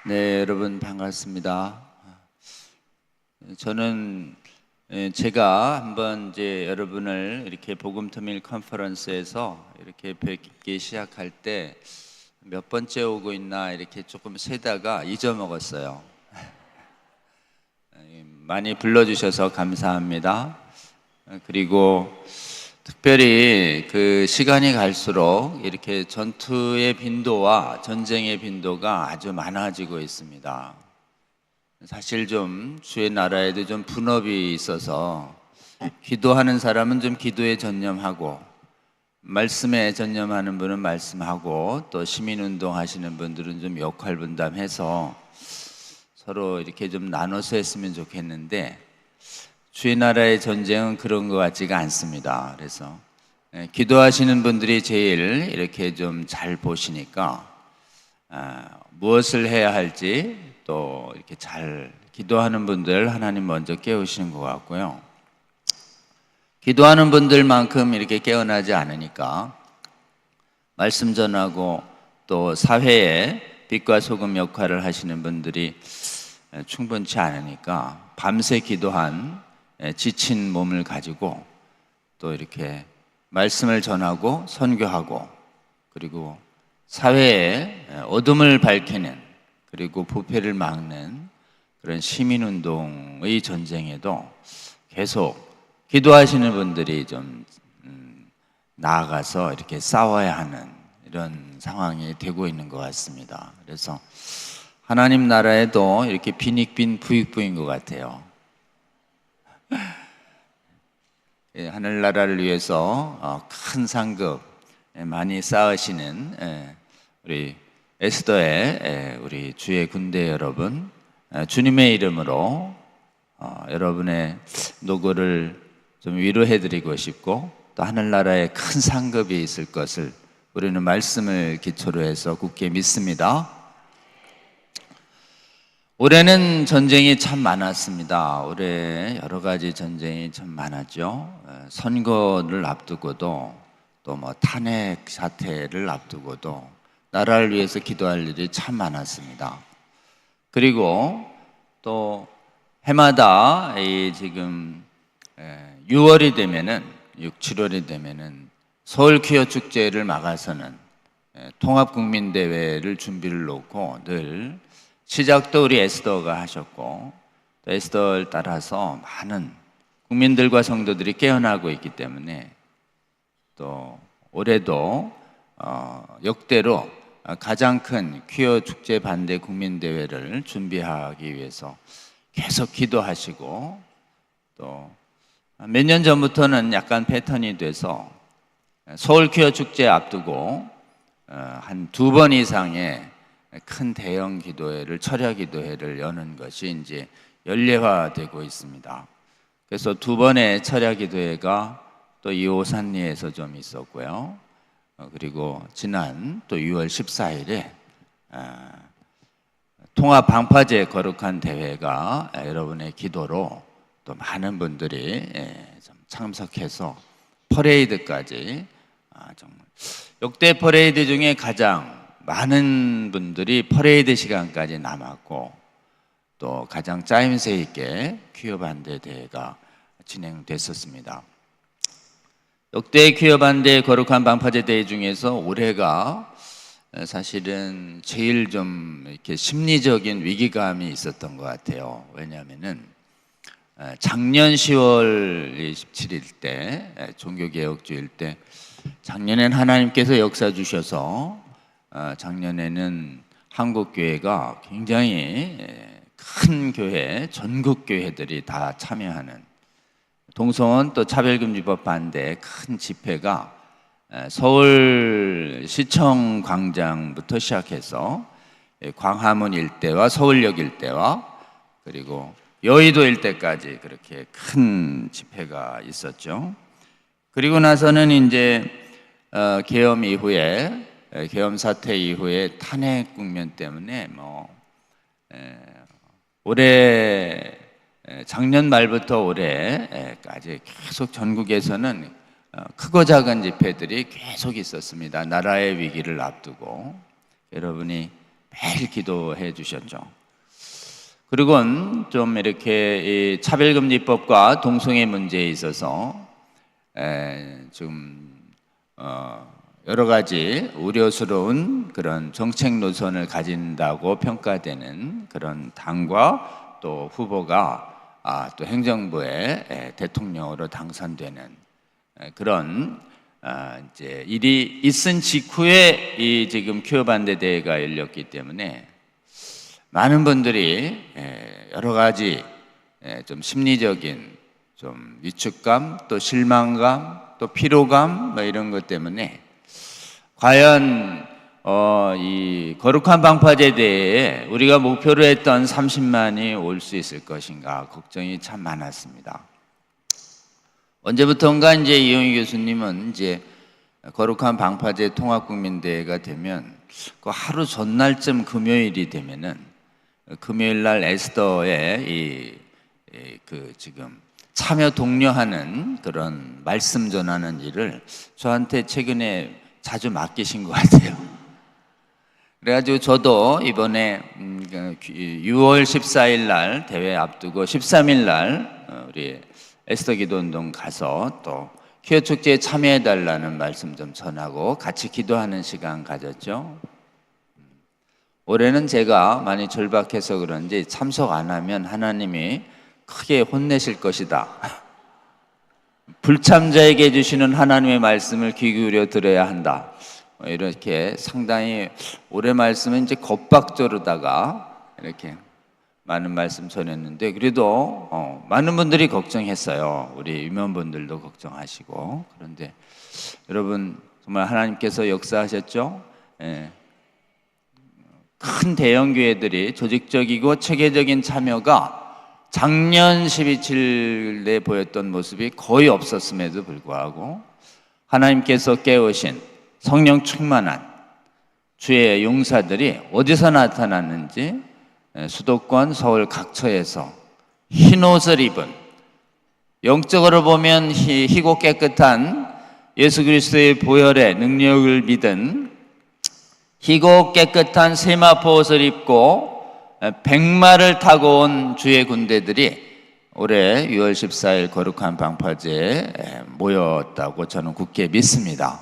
네, 여러분 반갑습니다. 저는 제가 한번 이제 여러분을 이렇게 복음터밀 컨퍼런스에서 이렇게 뵙기 시작할 때 몇 번째 오고 있나 이렇게 조금 세다가 잊어먹었어요. 많이 불러주셔서 감사합니다. 그리고 특별히 그 시간이 갈수록 이렇게 전투의 빈도와 전쟁의 빈도가 아주 많아지고 있습니다. 사실 좀 주의 나라에도 좀 분업이 있어서 기도하는 사람은 좀 기도에 전념하고 말씀에 전념하는 분은 말씀하고 또 시민운동 하시는 분들은 좀 역할 분담해서 서로 이렇게 좀 나눠서 했으면 좋겠는데 주의 나라의 전쟁은 그런 것 같지가 않습니다. 그래서 기도하시는 분들이 제일 이렇게 좀 잘 보시니까 무엇을 해야 할지 또 이렇게 잘 기도하는 분들 하나님 먼저 깨우시는 것 같고요. 기도하는 분들만큼 이렇게 깨어나지 않으니까 말씀 전하고 또 사회에 빛과 소금 역할을 하시는 분들이 충분치 않으니까 밤새 기도한 지친 몸을 가지고 또 이렇게 말씀을 전하고 선교하고 그리고 사회에 어둠을 밝히는 그리고 부패를 막는 그런 시민운동의 전쟁에도 계속 기도하시는 분들이 좀 나아가서 이렇게 싸워야 하는 이런 상황이 되고 있는 것 같습니다. 그래서 하나님 나라에도 이렇게 빈익빈 부익부인 것 같아요. 하늘나라를 위해서 큰 상급 많이 쌓으시는 우리 에스더의 우리 주의 군대 여러분, 주님의 이름으로 여러분의 노고를 좀 위로해드리고 싶고 또 하늘나라에 큰 상급이 있을 것을 우리는 말씀을 기초로 해서 굳게 믿습니다. 올해는 전쟁이 참 많았습니다. 올해 여러 가지 전쟁이 참 많았죠. 선거를 앞두고도 또 뭐 탄핵 사태를 앞두고도 나라를 위해서 기도할 일이 참 많았습니다. 그리고 또 해마다 이 지금 6월이 되면은 6, 7월이 되면은 서울 퀴어 축제를 막아서는 통합국민대회를 준비를 놓고 늘 시작도 우리 에스더가 하셨고 또 에스더를 따라서 많은 국민들과 성도들이 깨어나고 있기 때문에 또 올해도 역대로 가장 큰 퀴어 축제 반대 국민대회를 준비하기 위해서 계속 기도하시고 또 몇 년 전부터는 약간 패턴이 돼서 서울 퀴어 축제 앞두고 한 2번 이상의 큰 대형 기도회를 철야 기도회를 여는 것이 이제 연례화되고 있습니다. 그래서 2번의 철야 기도회가 또 이 오산리에서 좀 있었고요. 그리고 지난 또 6월 14일에 통합 방파제 거룩한 대회가 여러분의 기도로 또 많은 분들이 좀 참석해서 퍼레이드까지 정말 역대 퍼레이드 중에 가장 많은 분들이 퍼레이드 시간까지 남았고 또 가장 짜임새 있게 퀴어 반대 대회가 진행됐었습니다. 역대 퀴어 반대 거룩한 방파제 대회 중에서 올해가 사실은 제일 좀 이렇게 심리적인 위기감이 있었던 것 같아요. 왜냐하면은 작년 10월 17일 때 종교개혁주일 때 작년엔 하나님께서 역사 주셔서 작년에는 한국교회가 굉장히 큰 교회, 전국 교회들이 다 참여하는 동성원 또 차별금지법 반대 큰 집회가 서울시청 광장부터 시작해서 광화문 일대와 서울역 일대와 그리고 여의도 일대까지 그렇게 큰 집회가 있었죠. 그리고 나서는 이제 계엄 이후에 계엄 사태 이후에 탄핵 국면 때문에 올해 작년 말부터 올해까지 계속 전국에서는 크고 작은 집회들이 계속 있었습니다. 나라의 위기를 앞두고 여러분이 매일 기도해 주셨죠. 그리고는 좀 이렇게 이 차별금지법과 동성애 문제에 있어서 좀 여러 가지 우려스러운 그런 정책 노선을 가진다고 평가되는 그런 당과 또 후보가 또 행정부의 대통령으로 당선되는 그런 이제 일이 있은 직후에 이 지금 퀴어 반대 대회가 열렸기 때문에 많은 분들이 여러 가지 좀 심리적인 좀 위축감, 또 실망감, 또 피로감 뭐 이런 것 때문에 과연 이 거룩한 방파제 대회에 우리가 목표로 했던 30만이 올 수 있을 것인가 걱정이 참 많았습니다. 언제부턴가 이제 이용희 교수님은 이제 거룩한 방파제 통합국민대회가 되면 그 하루 전날쯤 금요일이 되면은 금요일 날 에스더의 그 지금 참여 독려하는 그런 말씀 전하는 일을 저한테 최근에 자주 맡기신 것 같아요. 그래가지고 저도 이번에 6월 14일 날 대회 앞두고 13일 날 우리 에스더 기도운동 가서 또 퀴어 축제에 참여해달라는 말씀 좀 전하고 같이 기도하는 시간 가졌죠. 올해는 제가 많이 절박해서 그런지 참석 안 하면 하나님이 크게 혼내실 것이다. 불참자에게 주시는 하나님의 말씀을 귀 기울여 들어야 한다. 이렇게 상당히 올해 말씀은 이제 겁박조로다가 이렇게 많은 말씀 전했는데 그래도 많은 분들이 걱정했어요. 우리 임원분들도 걱정하시고. 그런데 여러분 정말 하나님께서 역사하셨죠? 큰 대형 교회들이 조직적이고 체계적인 참여가 작년 12.7에 보였던 모습이 거의 없었음에도 불구하고 하나님께서 깨우신 성령 충만한 주의 용사들이 어디서 나타났는지 수도권 서울 각처에서 흰 옷을 입은 영적으로 보면 희고 깨끗한 예수 그리스도의 보혈의 능력을 믿은 희고 깨끗한 세마포 옷을 입고 백마를 타고 온 주의 군대들이 올해 6월 14일 거룩한 방파제에 모였다고 저는 굳게 믿습니다.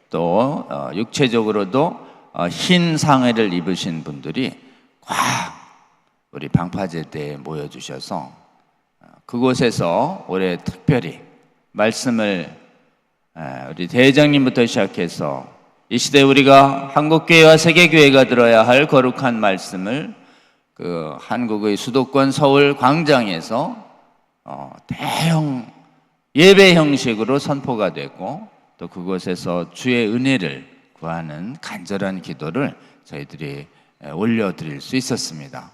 또 육체적으로도 흰 상의를 입으신 분들이 꽉 우리 방파제 때에 모여주셔서 그곳에서 올해 특별히 말씀을 우리 대회장님부터 시작해서 이 시대 우리가 한국교회와 세계교회가 들어야 할 거룩한 말씀을 그 한국의 수도권 서울 광장에서 대형 예배 형식으로 선포가 되고 또 그곳에서 주의 은혜를 구하는 간절한 기도를 저희들이 올려드릴 수 있었습니다.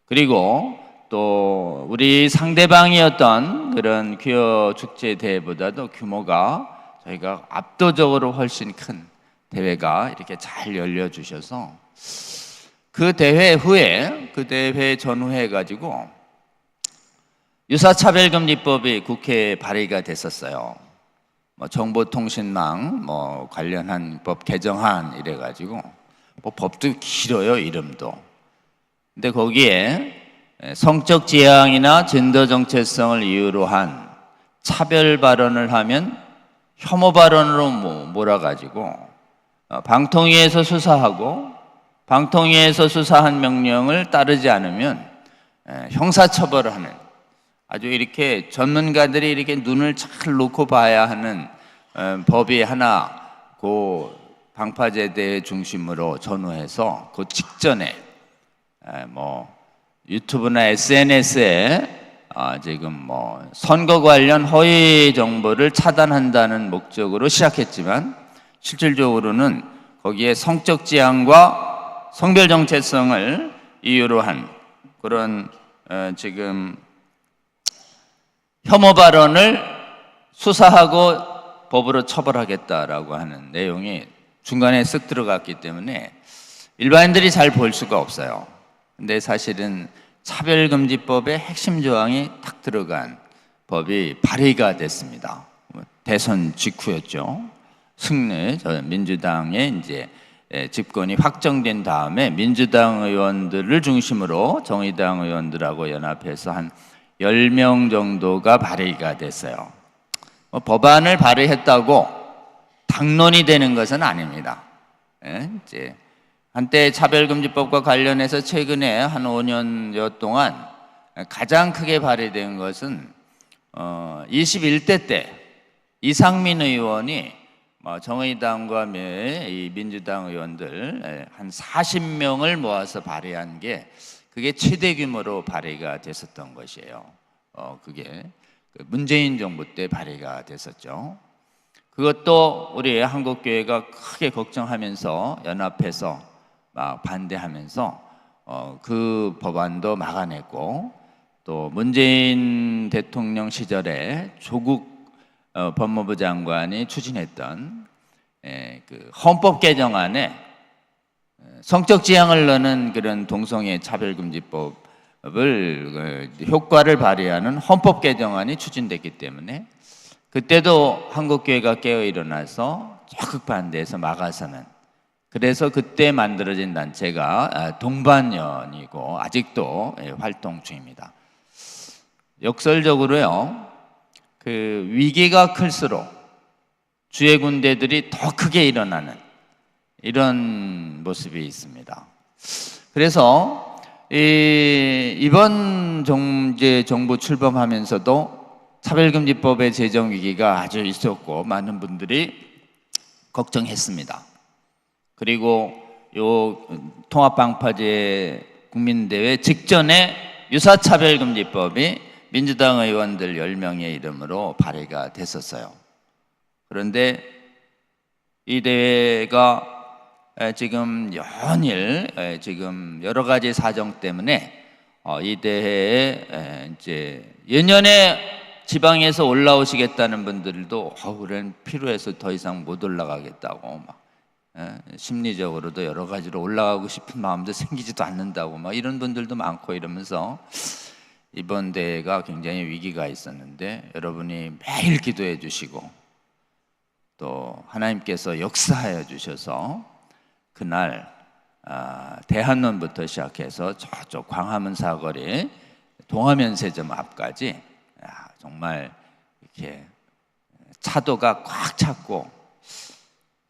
그리고 또 우리 상대방이었던 그런 퀴어 축제 대회보다도 규모가 저희가 압도적으로 훨씬 큰 대회가 이렇게 잘 열려주셔서 그 대회 후에 그 대회 전후해 가지고 유사차별금지법이 국회에 발의가 됐었어요. 뭐 정보통신망 뭐 관련한 법 개정안 이래 가지고 뭐 법도 길어요 이름도. 근데 거기에 성적 지향이나 젠더 정체성을 이유로 한 차별 발언을 하면 혐오 발언으로 몰아가지고 방통위에서 수사하고 방통위에서 수사한 명령을 따르지 않으면 형사처벌을 하는 아주 이렇게 전문가들이 이렇게 눈을 잘 놓고 봐야 하는 법이 하나 그 방파제 대회 중심으로 전후해서 그 직전에 뭐 유튜브나 SNS에 지금 뭐 선거 관련 허위 정보를 차단한다는 목적으로 시작했지만 실질적으로는 거기에 성적 지향과 성별 정체성을 이유로 한 그런 지금 혐오 발언을 수사하고 법으로 처벌하겠다라고 하는 내용이 중간에 쓱 들어갔기 때문에 일반인들이 잘 볼 수가 없어요. 근데 사실은 차별금지법의 핵심 조항이 탁 들어간 법이 발의가 됐습니다. 대선 직후였죠. 승리 민주당의 이제 집권이 확정된 다음에 민주당 의원들을 중심으로 정의당 의원들하고 연합해서 한 10명 정도가 발의가 됐어요. 법안을 발의했다고 당론이 되는 것은 아닙니다. 이제 한때 차별금지법과 관련해서 최근에 한 5년여 동안 가장 크게 발의된 것은 21대 때 이상민 의원이 정의당과 민주당 의원들 한 40명을 모아서 발의한 게 그게 최대 규모로 발의가 됐었던 것이에요. 그게 문재인 정부 때 발의가 됐었죠. 그것도 우리 한국교회가 크게 걱정하면서 연합해서 막 반대하면서 그 법안도 막아냈고, 또 문재인 대통령 시절에 조국 법무부 장관이 추진했던 그 헌법 개정안에 성적 지향을 넣는 그런 동성애 차별금지법을 효과를 발휘하는 헌법 개정안이 추진됐기 때문에 그때도 한국교회가 깨어 일어나서 적극 반대해서 막아서는, 그래서 그때 만들어진 단체가 동반연이고 아직도 활동 중입니다. 역설적으로요, 그 위기가 클수록 주의 군대들이 더 크게 일어나는 이런 모습이 있습니다. 그래서 이번 정부 출범하면서도 차별금지법의 제정 위기가 아주 있었고 많은 분들이 걱정했습니다. 그리고 요 통합방파제 국민대회 직전에 유사차별금지법이 민주당 의원들 10명의 이름으로 발의가 됐었어요. 그런데 이 대회가 지금 연일 지금 여러 가지 사정 때문에 이 대회에 이제 예년에 지방에서 올라오시겠다는 분들도 우리는 피로해서 더 이상 못 올라가겠다고 막 심리적으로도 여러 가지로 올라가고 싶은 마음도 생기지도 않는다고 막 이런 분들도 많고 이러면서 이번 대회가 굉장히 위기가 있었는데 여러분이 매일 기도해 주시고 또 하나님께서 역사하여 주셔서 그날 대한문부터 시작해서 저쪽 광화문 사거리 동화면세점 앞까지 정말 이렇게 차도가 꽉 찼고,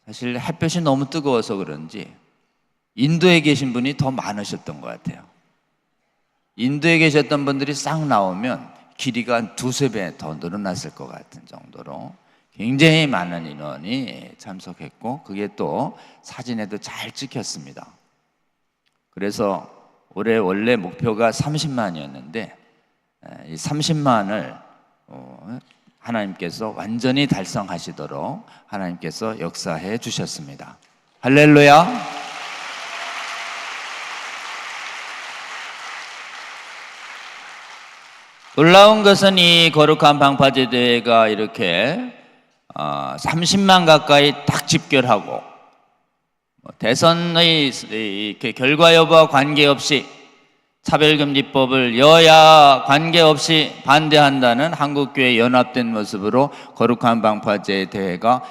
사실 햇볕이 너무 뜨거워서 그런지 인도에 계신 분이 더 많으셨던 것 같아요. 인도에 계셨던 분들이 싹 나오면 길이가 한 두세 배 더 늘어났을 것 같은 정도로 굉장히 많은 인원이 참석했고, 그게 또 사진에도 잘 찍혔습니다. 그래서 올해 원래 목표가 30만이었는데 이 30만을 하나님께서 완전히 달성하시도록 하나님께서 역사해 주셨습니다. 할렐루야. 놀라운 것은 이 거룩한 방파제 대회가 이렇게 30만 가까이 딱 집결하고 대선의 결과 여부와 관계없이 차별금지법을 여야 관계없이 반대한다는 한국교회 연합된 모습으로 거룩한 방파제 대회가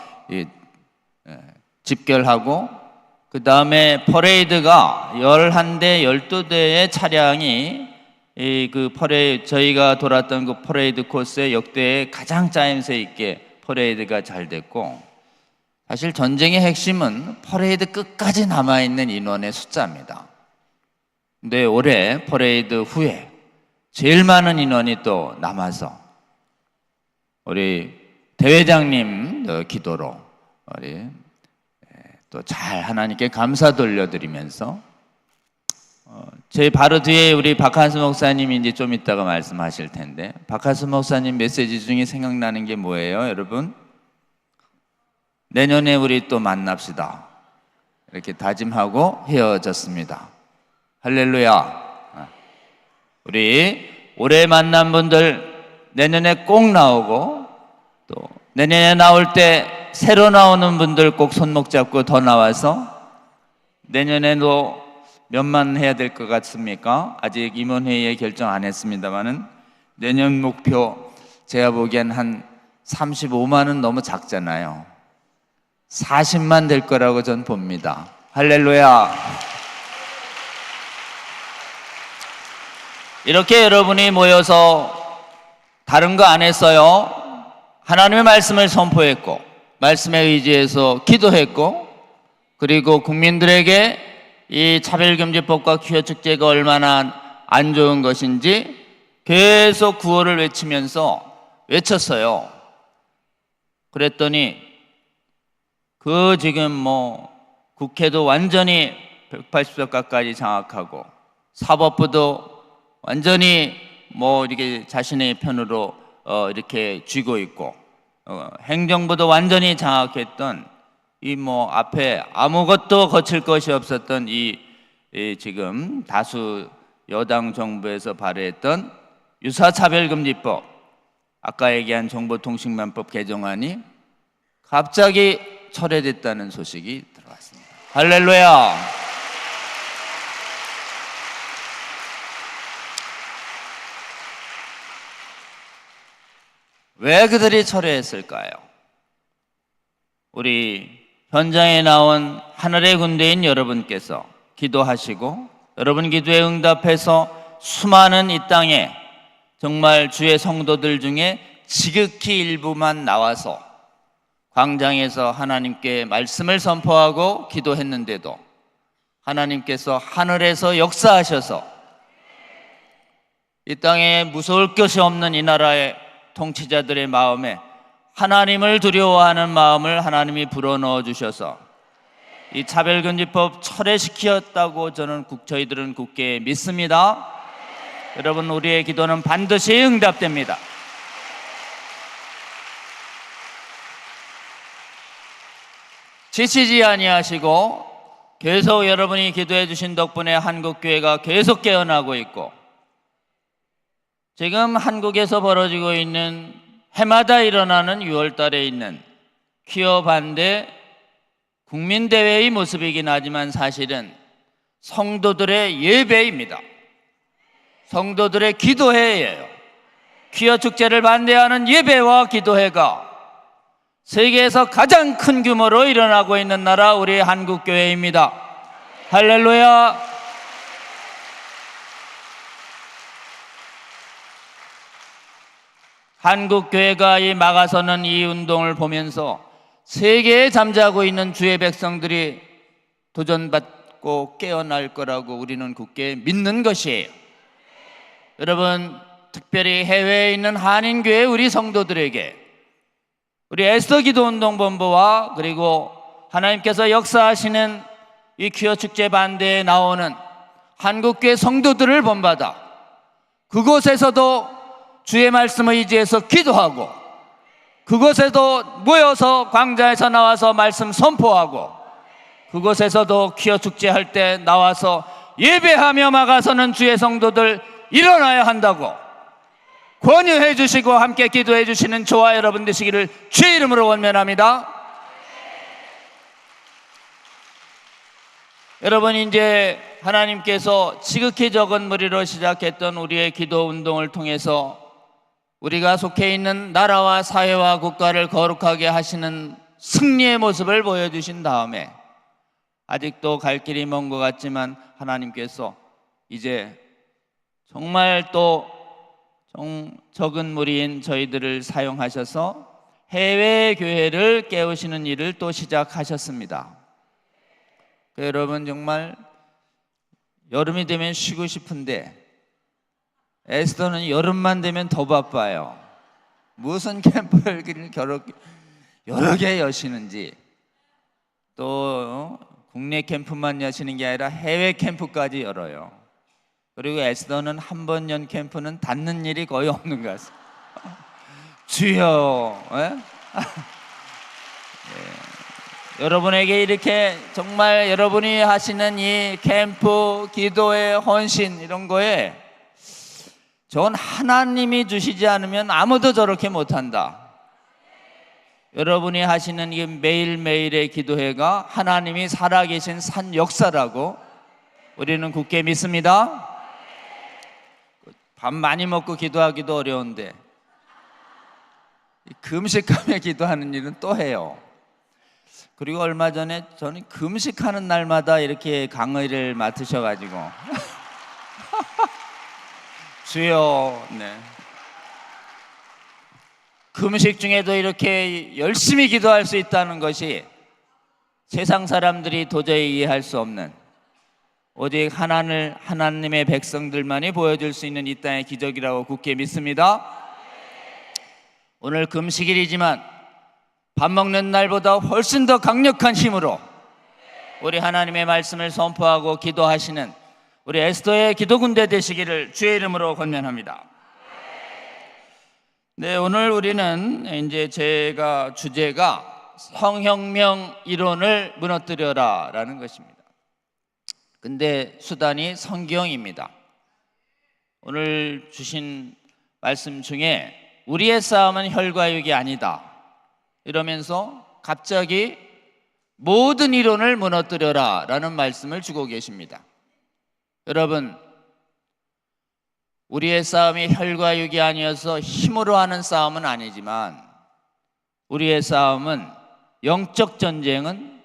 집결하고, 그 다음에 퍼레이드가 11대, 12대의 차량이 그 퍼레이드, 저희가 돌았던 그 퍼레이드 코스에 역대 가장 짜임새 있게 퍼레이드가 잘 됐고, 사실 전쟁의 핵심은 퍼레이드 끝까지 남아있는 인원의 숫자입니다. 근데 올해 퍼레이드 후에 제일 많은 인원이 또 남아서 우리 대회장님 기도로 우리 또 잘 하나님께 감사 돌려드리면서 제 바로 뒤에 우리 박한수 목사님이 이제 좀 이따가 말씀하실 텐데, 박한수 목사님 메시지 중에 생각나는 게 뭐예요, 여러분? 내년에 우리 또 만납시다. 이렇게 다짐하고 헤어졌습니다. 할렐루야. 우리 올해 만난 분들 내년에 꼭 나오고, 또 내년에 나올 때 새로 나오는 분들 꼭 손목 잡고 더 나와서 내년에도 몇만 해야 될 것 같습니까? 아직 임원회의에 결정 안 했습니다만은 내년 목표 제가 보기엔 한 35만은 너무 작잖아요. 40만 될 거라고 전 봅니다. 할렐루야. 이렇게 여러분이 모여서 다른 거 안 했어요. 하나님의 말씀을 선포했고, 말씀에 의지해서 기도했고, 그리고 국민들에게 이 차별금지법과 기후축제가 얼마나 안 좋은 것인지 계속 구호를 외쳤어요. 그랬더니 지금 국회도 완전히 180석 가까이 장악하고, 사법부도 완전히 이렇게 자신의 편으로 이렇게 쥐고 있고, 행정부도 완전히 장악했던 앞에 아무것도 거칠 것이 없었던 지금 다수 여당 정부에서 발의했던 유사차별금지법, 아까 얘기한 정보통신망법 개정안이 갑자기 철회됐다는 소식이 들어왔습니다. 할렐루야. 왜 그들이 철회했을까요? 우리 현장에 나온 하늘의 군대인 여러분께서 기도하시고, 여러분 기도에 응답해서 수많은 이 땅에 정말 주의 성도들 중에 지극히 일부만 나와서 광장에서 하나님께 말씀을 선포하고 기도했는데도 하나님께서 하늘에서 역사하셔서 이 땅에 무서울 것이 없는 이 나라의 통치자들의 마음에 하나님을 두려워하는 마음을 하나님이 불어넣어 주셔서 이 차별금지법 철회시켰다고 저희들은 굳게 믿습니다. 여러분, 우리의 기도는 반드시 응답됩니다. 지치지 아니하시고 계속 여러분이 기도해 주신 덕분에 한국교회가 계속 깨어나고 있고, 지금 한국에서 벌어지고 있는 해마다 일어나는 6월 달에 있는 퀴어 반대 국민대회의 모습이긴 하지만 사실은 성도들의 예배입니다. 성도들의 기도회예요. 퀴어 축제를 반대하는 예배와 기도회가 세계에서 가장 큰 규모로 일어나고 있는 나라, 우리 한국교회입니다. 할렐루야. 한국교회가 이 막아서는 이 운동을 보면서 세계에 잠자고 있는 주의 백성들이 도전받고 깨어날 거라고 우리는 굳게 믿는 것이에요. 여러분, 특별히 해외에 있는 한인교회 우리 성도들에게 우리 에스더 기도운동본부와 그리고 하나님께서 역사하시는 이 퀴어 축제 반대에 나오는 한국교회 성도들을 본받아 그곳에서도 주의 말씀을 의지해서 기도하고, 그곳에도 모여서 광장에서 나와서 말씀 선포하고, 그곳에서도 퀴어 축제 할 때 나와서 예배하며 막아서는 주의 성도들 일어나야 한다고 권유해 주시고 함께 기도해 주시는 저와 여러분 되시기를 주의 이름으로 원면합니다. 여러분, 이제 하나님께서 지극히 적은 무리로 시작했던 우리의 기도 운동을 통해서 우리가 속해 있는 나라와 사회와 국가를 거룩하게 하시는 승리의 모습을 보여주신 다음에, 아직도 갈 길이 먼 것 같지만 하나님께서 이제 정말 또 적은 무리인 저희들을 사용하셔서 해외 교회를 깨우시는 일을 또 시작하셨습니다. 여러분, 정말 여름이 되면 쉬고 싶은데 에스더는 여름만 되면 더 바빠요. 무슨 캠프를 여러 개 여시는지, 또 국내 캠프만 여시는 게 아니라 해외 캠프까지 열어요. 그리고 에스더는 한 번 연 캠프는 닫는 일이 거의 없는 것 같습니다. 주여, 여러분에게 이렇게 정말 여러분이 하시는 이 캠프, 기도의 헌신, 이런 거에 전 하나님이 주시지 않으면 아무도 저렇게 못한다. 여러분이 하시는 이 매일매일의 기도회가 하나님이 살아계신 산 역사라고 우리는 굳게 믿습니다. 밥 많이 먹고 기도하기도 어려운데 금식하며 기도하는 일은 또 해요. 그리고 얼마 전에 저는 금식하는 날마다 이렇게 강의를 맡으셔가지고 주여, 네. 금식 중에도 이렇게 열심히 기도할 수 있다는 것이 세상 사람들이 도저히 이해할 수 없는, 오직 하나님의 백성들만이 보여줄 수 있는 이 땅의 기적이라고 굳게 믿습니다. 오늘 금식일이지만 밥 먹는 날보다 훨씬 더 강력한 힘으로 우리 하나님의 말씀을 선포하고 기도하시는 우리 에스더의 기도군대 되시기를 주의 이름으로 권면합니다. 네, 오늘 우리는 이제 주제가 성혁명 이론을 무너뜨려라 라는 것입니다. 근데 수단이 성경입니다. 오늘 주신 말씀 중에 우리의 싸움은 혈과 육이 아니다 이러면서 갑자기 모든 이론을 무너뜨려라 라는 말씀을 주고 계십니다. 여러분, 우리의 싸움이 혈과 육이 아니어서 힘으로 하는 싸움은 아니지만 우리의 싸움은, 영적 전쟁은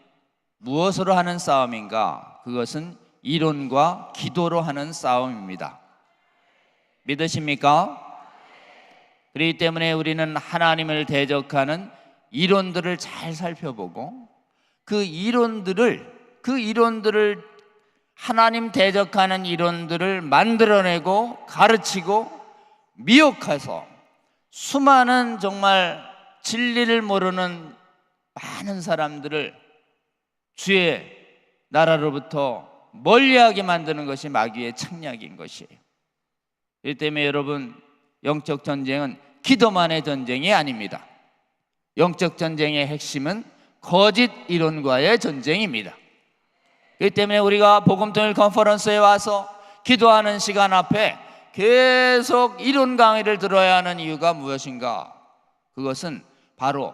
무엇으로 하는 싸움인가? 그것은 이론과 기도로 하는 싸움입니다. 믿으십니까? 그렇기 때문에 우리는 하나님을 대적하는 이론들을 잘 살펴보고 그 이론들을 하나님 대적하는 이론들을 만들어내고 가르치고 미혹해서 수많은 정말 진리를 모르는 많은 사람들을 주의 나라로부터 멀리하게 만드는 것이 마귀의 책략인 것이에요. 그렇기 때문에 여러분, 영적 전쟁은 기도만의 전쟁이 아닙니다. 영적 전쟁의 핵심은 거짓 이론과의 전쟁입니다. 그렇기 때문에 우리가 복음통일 컨퍼런스에 와서 기도하는 시간 앞에 계속 이론 강의를 들어야 하는 이유가 무엇인가? 그것은 바로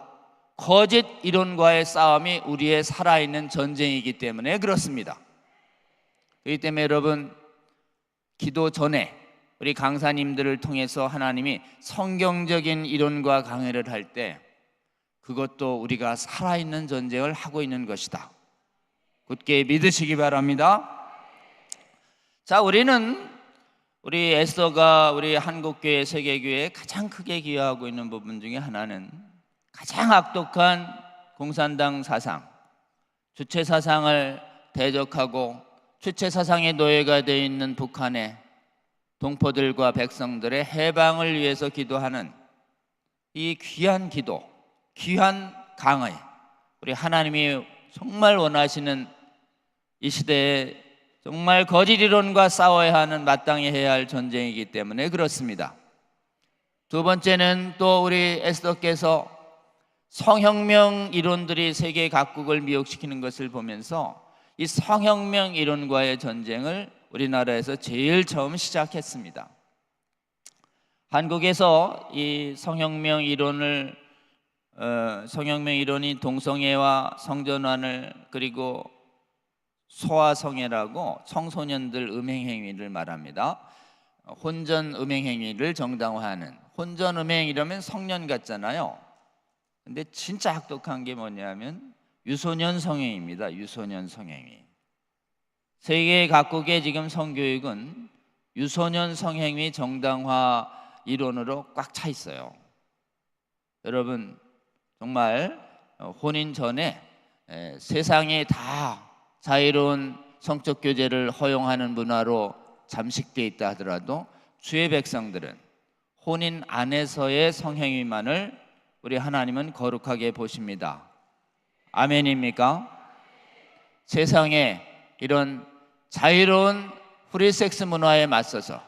거짓 이론과의 싸움이 우리의 살아있는 전쟁이기 때문에 그렇습니다. 그렇기 때문에 여러분, 기도 전에 우리 강사님들을 통해서 하나님이 성경적인 이론과 강의를 할 때 그것도 우리가 살아있는 전쟁을 하고 있는 것이다, 굳게 믿으시기 바랍니다. 자, 우리 에스더가 우리 한국교회, 세계교회에 가장 크게 기여하고 있는 부분 중에 하나는 가장 악독한 공산당 사상, 주체 사상을 대적하고 주체 사상의 노예가 되어 있는 북한의 동포들과 백성들의 해방을 위해서 기도하는 이 귀한 기도, 귀한 강의, 우리 하나님이 정말 원하시는 이 시대에 정말 거짓 이론과 싸워야 하는, 마땅히 해야 할 전쟁이기 때문에 그렇습니다. 두 번째는 또 우리 에스더께서 성혁명 이론들이 세계 각국을 미혹시키는 것을 보면서 이 성혁명 이론과의 전쟁을 우리나라에서 제일 처음 시작했습니다. 한국에서 이 성혁명 이론이 동성애와 성전환을, 그리고 소아성애라고 청소년들 음행행위를 말합니다. 혼전 음행행위를 정당화하는, 혼전 음행 이러면 성년 같잖아요. 근데 진짜 악독한 게 뭐냐면 유소년 성행위입니다. 유소년 성행위. 세계 각국의 지금 성교육은 유소년 성행위 정당화 이론으로 꽉 차 있어요. 여러분, 정말 혼인 전에 세상에 다 자유로운 성적 교제를 허용하는 문화로 잠식되어 있다 하더라도 주의 백성들은 혼인 안에서의 성행위만을 우리 하나님은 거룩하게 보십니다. 아멘입니까? 세상에 이런 자유로운 프리섹스 문화에 맞서서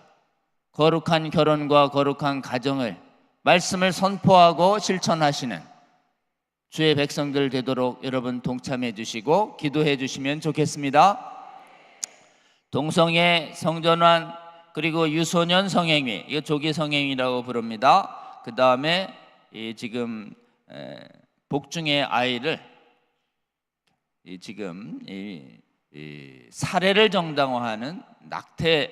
거룩한 결혼과 거룩한 가정을, 말씀을 선포하고 실천하시는 주의 백성들 되도록 여러분 동참해 주시고 기도해 주시면 좋겠습니다. 동성애, 성전환, 그리고 유소년 성행위, 이거 조기 성행위라고 부릅니다. 그 다음에 지금 복중의 아이를 지금 살해를 정당화하는 낙태,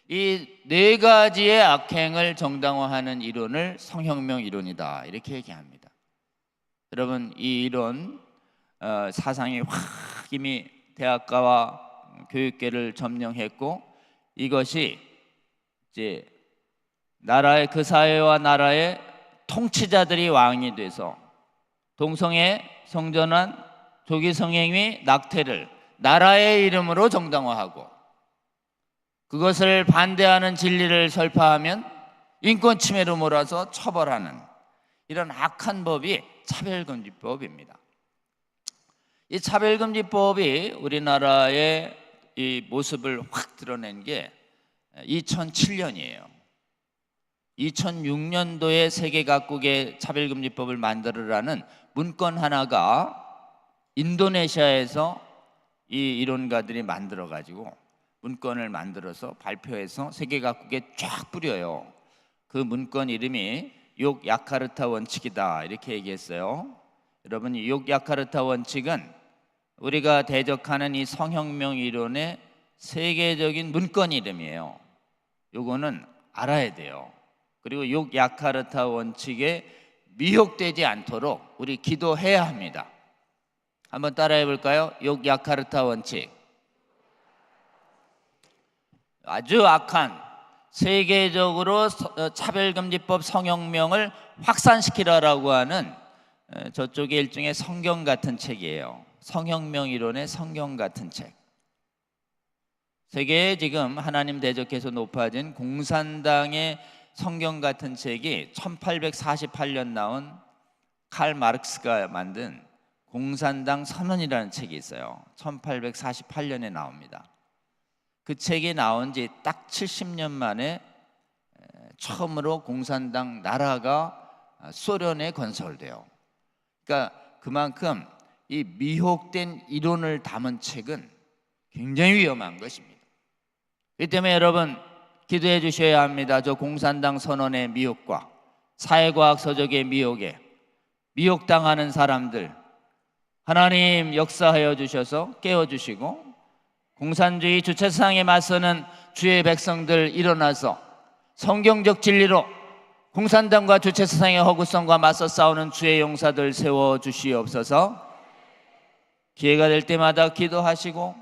이 네 가지의 악행을 정당화하는 이론을 성혁명 이론이다, 이렇게 얘기합니다. 여러분, 이 이론 사상이 확 이미 대학가와 교육계를 점령했고, 이것이 이제 나라의 그 사회와 나라의 통치자들이 왕이 돼서 동성애, 성전환, 조기 성행위, 낙태를 나라의 이름으로 정당화하고, 그것을 반대하는 진리를 설파하면 인권 침해로 몰아서 처벌하는 이런 악한 법이 차별금지법입니다. 이 차별금지법이 우리나라의 이 모습을 확 드러낸 게 2007년이에요. 2006년도에 세계 각국의 차별금지법을 만들으라는 문건 하나가 인도네시아에서 이 이론가들이 만들어 가지고 문건을 만들어서 발표해서 세계 각국에 쫙 뿌려요. 그 문건 이름이 욕 야카르타 원칙이다, 이렇게 얘기했어요. 여러분, 이 욕 야카르타 원칙은 우리가 대적하는 이 성혁명 이론의 세계적인 문건 이름이에요. 요거는 알아야 돼요. 그리고 욕 야카르타 원칙에 미혹되지 않도록 우리 기도해야 합니다. 한번 따라해 볼까요? 욕 야카르타 원칙. 아주 악한 세계적으로 차별금지법 성혁명을 확산시키라라고 하는 저쪽의 일종의 성경 같은 책이에요. 성혁명 이론의 성경 같은 책. 세계에 지금 하나님 대적해서 높아진 공산당의 성경 같은 책이 1848년 나온 칼 마르크스가 만든 공산당 선언이라는 책이 있어요. 1848년에 나옵니다. 그 책이 나온 지 딱 70년 만에 처음으로 공산당 나라가 소련에 건설돼요. 그러니까 그만큼 이 미혹된 이론을 담은 책은 굉장히 위험한 것입니다. 이 때문에 여러분 기도해 주셔야 합니다. 저 공산당 선언의 미혹과 사회과학 서적의 미혹에 미혹당하는 사람들, 하나님 역사하여 주셔서 깨워주시고, 공산주의 주체사상에 맞서는 주의 백성들 일어나서 성경적 진리로 공산당과 주체사상의 허구성과 맞서 싸우는 주의 용사들 세워주시옵소서. 기회가 될 때마다 기도하시고,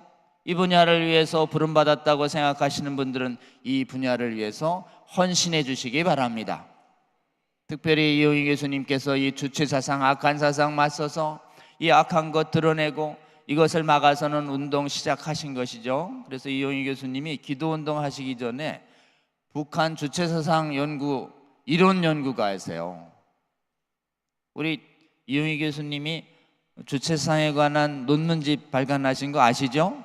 이 분야를 위해서 부름받았다고 생각하시는 분들은 이 분야를 위해서 헌신해 주시기 바랍니다. 특별히 이용희 교수님께서 이 주체사상, 악한 사상 맞서서 이 악한 것 드러내고 이것을 막아서는 운동 시작하신 것이죠. 그래서 이용희 교수님이 기도운동 하시기 전에 북한 주체사상 연구, 이론 연구가이세요. 우리 이용희 교수님이 주체사상에 관한 논문집 발간하신 거 아시죠?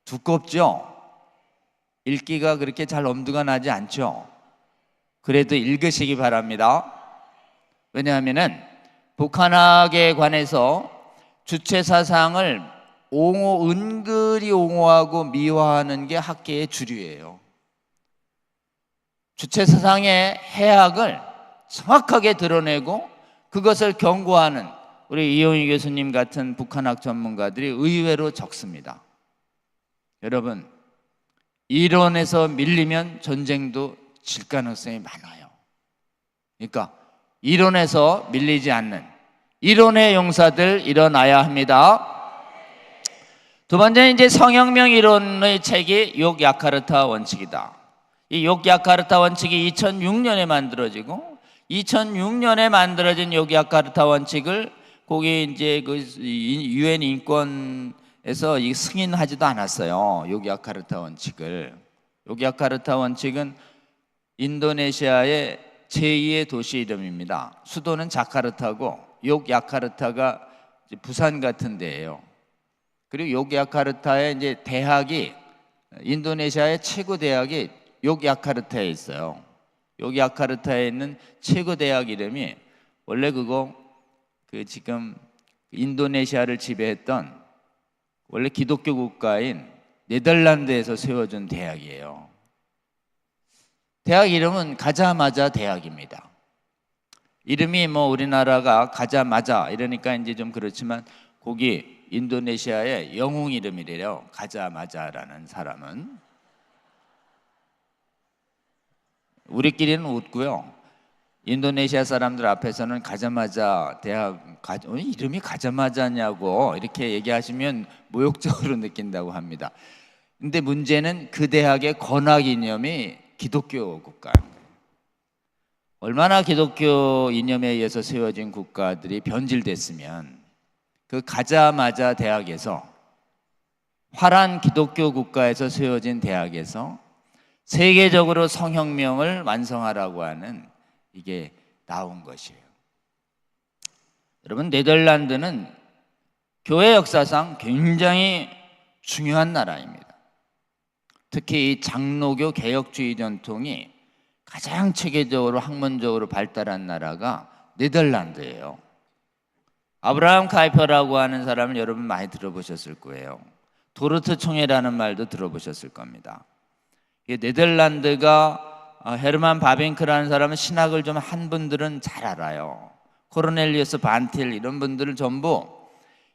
두껍죠? 읽기가 그렇게 잘 엄두가 나지 않죠? 그래도 읽으시기 바랍니다. 왜냐하면은 북한학에 관해서 주체사상을 은근히 옹호하고 미화하는 게 학계의 주류예요. 주체사상의 해악을 정확하게 드러내고 그것을 경고하는 우리 이용희 교수님 같은 북한학 전문가들이 의외로 적습니다. 여러분, 이론에서 밀리면 전쟁도 질 가능성이 많아요. 그러니까 이론에서 밀리지 않는 이론의 용사들 일어나야 합니다. 두 번째는 이제 성혁명 이론의 책이 욕 야카르타 원칙이다. 이 욕 야카르타 원칙이 2006년에 만들어지고, 2006년에 만들어진 욕 야카르타 원칙을 거기 이제 그 유엔 인권에서 승인하지도 않았어요. 욕 야카르타 원칙을. 욕 야카르타 원칙은 인도네시아의 제2의 도시 이름입니다. 수도는 자카르타고 욕 야카르타가 부산 같은 데예요. 그리고 욕 야카르타의 이제 대학이, 인도네시아의 최고 대학이 욕 야카르타에 있어요. 욕 야카르타에 있는 최고 대학 이름이 원래 지금 인도네시아를 지배했던 원래 기독교 국가인 네덜란드에서 세워준 대학이에요. 대학 이름은 가자마자 대학입니다. 이름이 우리나라가 가자마자 이러니까 이제 좀 그렇지만 거기 인도네시아의 영웅 이름이래요. 가자마자라는 사람은. 우리끼리는 웃고요. 인도네시아 사람들 앞에서는 가자마자 이름이 가자마자냐고 이렇게 얘기하시면 모욕적으로 느낀다고 합니다. 근데 문제는 그 대학의 건학 이념이 기독교 국가입니다. 얼마나 기독교 이념에 의해서 세워진 국가들이 변질됐으면 그 가자마자 대학에서, 화란 기독교 국가에서 세워진 대학에서 세계적으로 성혁명을 완성하라고 하는 이게 나온 것이에요. 여러분, 네덜란드는 교회 역사상 굉장히 중요한 나라입니다. 특히 이 장로교 개혁주의 전통이 가장 체계적으로 학문적으로 발달한 나라가 네덜란드예요. 아브라함 카이퍼라고 하는 사람을 여러분 많이 들어보셨을 거예요. 도르트 총회라는 말도 들어보셨을 겁니다. 네덜란드가 헤르만 바빙크라는 사람은 신학을 좀 한 분들은 잘 알아요. 코르넬리우스 반틸 이런 분들을 전부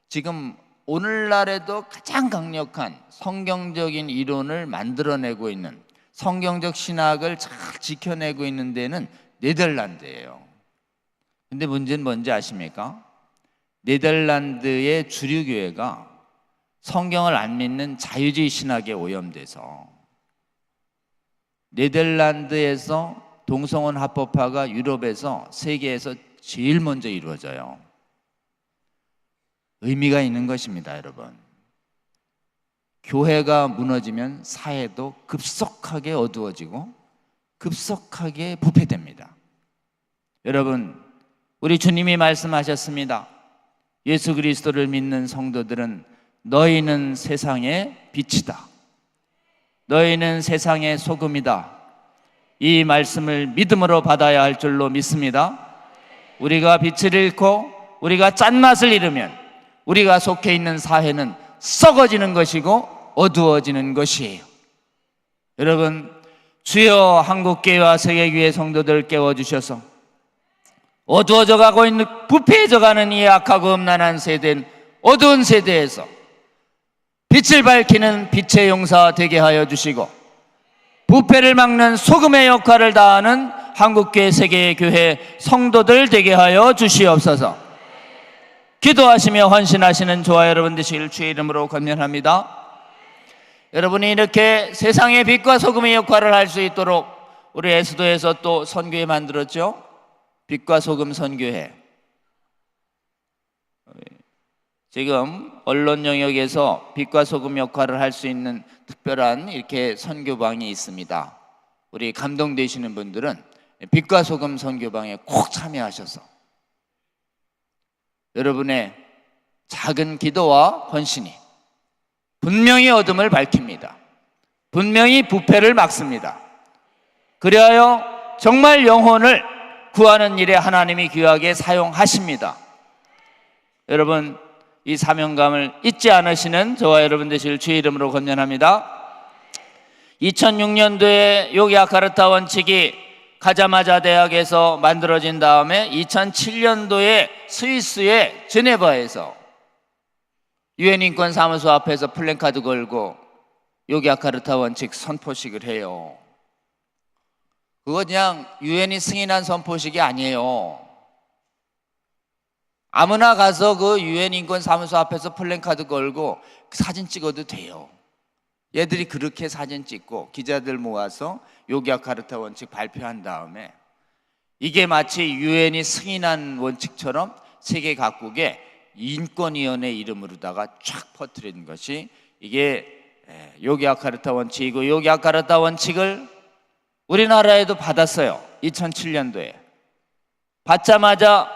지금 오늘날에도 가장 강력한 성경적인 이론을 만들어내고 있는, 성경적 신학을 잘 지켜내고 있는 데는 네덜란드예요. 근데 문제는 뭔지 아십니까? 네덜란드의 주류교회가 성경을 안 믿는 자유주의 신학에 오염돼서 네덜란드에서 동성혼 합법화가 유럽에서, 세계에서 제일 먼저 이루어져요. 의미가 있는 것입니다, 여러분. 교회가 무너지면 사회도 급속하게 어두워지고 급속하게 부패됩니다. 여러분, 우리 주님이 말씀하셨습니다. 예수 그리스도를 믿는 성도들은 너희는 세상의 빛이다. 너희는 세상의 소금이다. 이 말씀을 믿음으로 받아야 할 줄로 믿습니다. 우리가 빛을 잃고 우리가 짠맛을 잃으면 우리가 속해 있는 사회는 썩어지는 것이고 어두워지는 것이에요. 여러분, 주여 한국교회와 세계교회 성도들 깨워주셔서 어두워져 가고 있는, 부패해져 가는 이 악하고 음란한 세대는 어두운 세대에서 빛을 밝히는 빛의 용사 되게 하여 주시고, 부패를 막는 소금의 역할을 다하는 한국교회 세계교회 성도들 되게 하여 주시옵소서. 기도하시며 헌신하시는 저와 여러분 되시기를 주의 이름으로 권면합니다. 여러분이 이렇게 세상의 빛과 소금의 역할을 할 수 있도록 우리 에스도에서 또 선교회 만들었죠. 빛과 소금 선교회. 지금 언론 영역에서 빛과 소금 역할을 할 수 있는 특별한 이렇게 선교방이 있습니다. 우리 감동되시는 분들은 빛과 소금 선교방에 꼭 참여하셔서 여러분의 작은 기도와 헌신이 분명히 어둠을 밝힙니다. 분명히 부패를 막습니다. 그리하여 정말 영혼을 구하는 일에 하나님이 귀하게 사용하십니다. 여러분, 이 사명감을 잊지 않으시는 저와 여러분 되실 주의 이름으로 권면합니다. 2006년도에 요기야카르타 원칙이 가자마자 대학에서 만들어진 다음에 2007년도에 스위스의 제네바에서 유엔 인권 사무소 앞에서 플래카드 걸고 요기야카르타 원칙 선포식을 해요. 그거 그냥 유엔이 승인한 선포식이 아니에요. 아무나 가서 그 유엔 인권 사무소 앞에서 플래카드 걸고 사진 찍어도 돼요. 얘들이 그렇게 사진 찍고 기자들 모아서 요기야카르타 원칙 발표한 다음에 이게 마치 유엔이 승인한 원칙처럼 세계 각국에 인권위원회 이름으로다가 쫙 퍼뜨린 것이 이게 요기야카르타 원칙이고, 요기야카르타 원칙을 우리나라에도 받았어요. 2007년도에 받자마자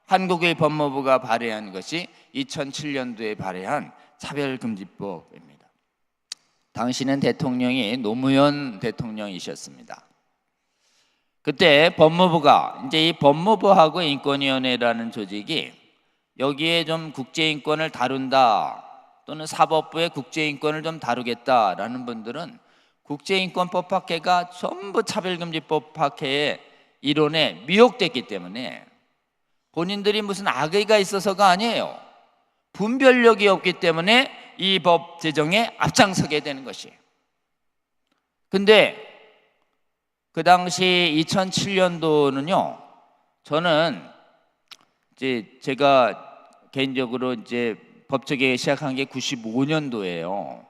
한국의 법무부가 발의한 것이 2007년도에 발의한 차별금지법입니다. 당시는 대통령이 노무현 대통령이셨습니다. 그때 법무부가, 이제 이 법무부하고 인권위원회라는 조직이 여기에 좀 국제인권을 다룬다, 또는 사법부의 국제인권을 좀 다루겠다라는 분들은 국제인권법학회가 전부 차별금지법학회의 이론에 미혹됐기 때문에 본인들이 무슨 악의가 있어서가 아니에요. 분별력이 없기 때문에 이 법 제정에 앞장서게 되는 것이에요. 근데 그 당시 2007년도는요, 저는 이제 제가 개인적으로 이제 법조계 시작한 게 95년도예요.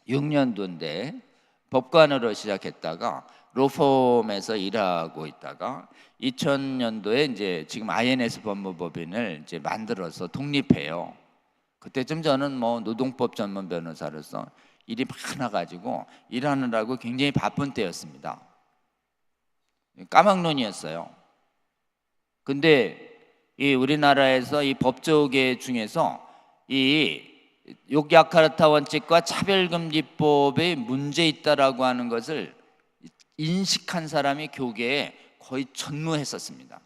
6년도인데 법관으로 시작했다가 로펌에서 일하고 있다가 2000년도에 이제 지금 INS 법무법인을 이제 만들어서 독립해요. 그때쯤 저는 뭐 노동법 전문 변호사로서 일이 많아가지고 일하느라고 굉장히 바쁜 때였습니다. 까막눈이었어요. 근데 이 우리나라에서 이 법조계 중에서 이 욕야카르타 원칙과 차별금지법에 문제 있다라고 하는 것을 인식한 사람이 교계에 거의 전무했었습니다.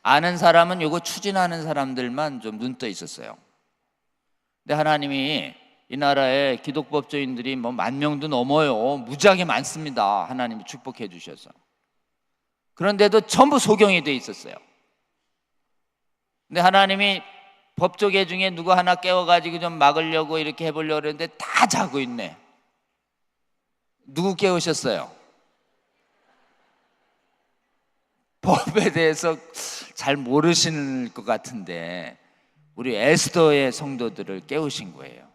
아는 사람은 이거 추진하는 사람들만 좀 눈 떠 있었어요. 근데 하나님이 이 나라에 기독법조인들이 뭐 10,000명도 넘어요. 무지하게 많습니다. 하나님이 축복해 주셔서. 그런데도 전부 소경이 돼 있었어요. 근데 하나님이 법조계 중에 누구 하나 깨워가지고 좀 막으려고 이렇게 해보려고 그랬는데 다 자고 있네. 누구 깨우셨어요? 법에 대해서 잘 모르시는 것 같은데 우리 에스더의 성도들을 깨우신 거예요.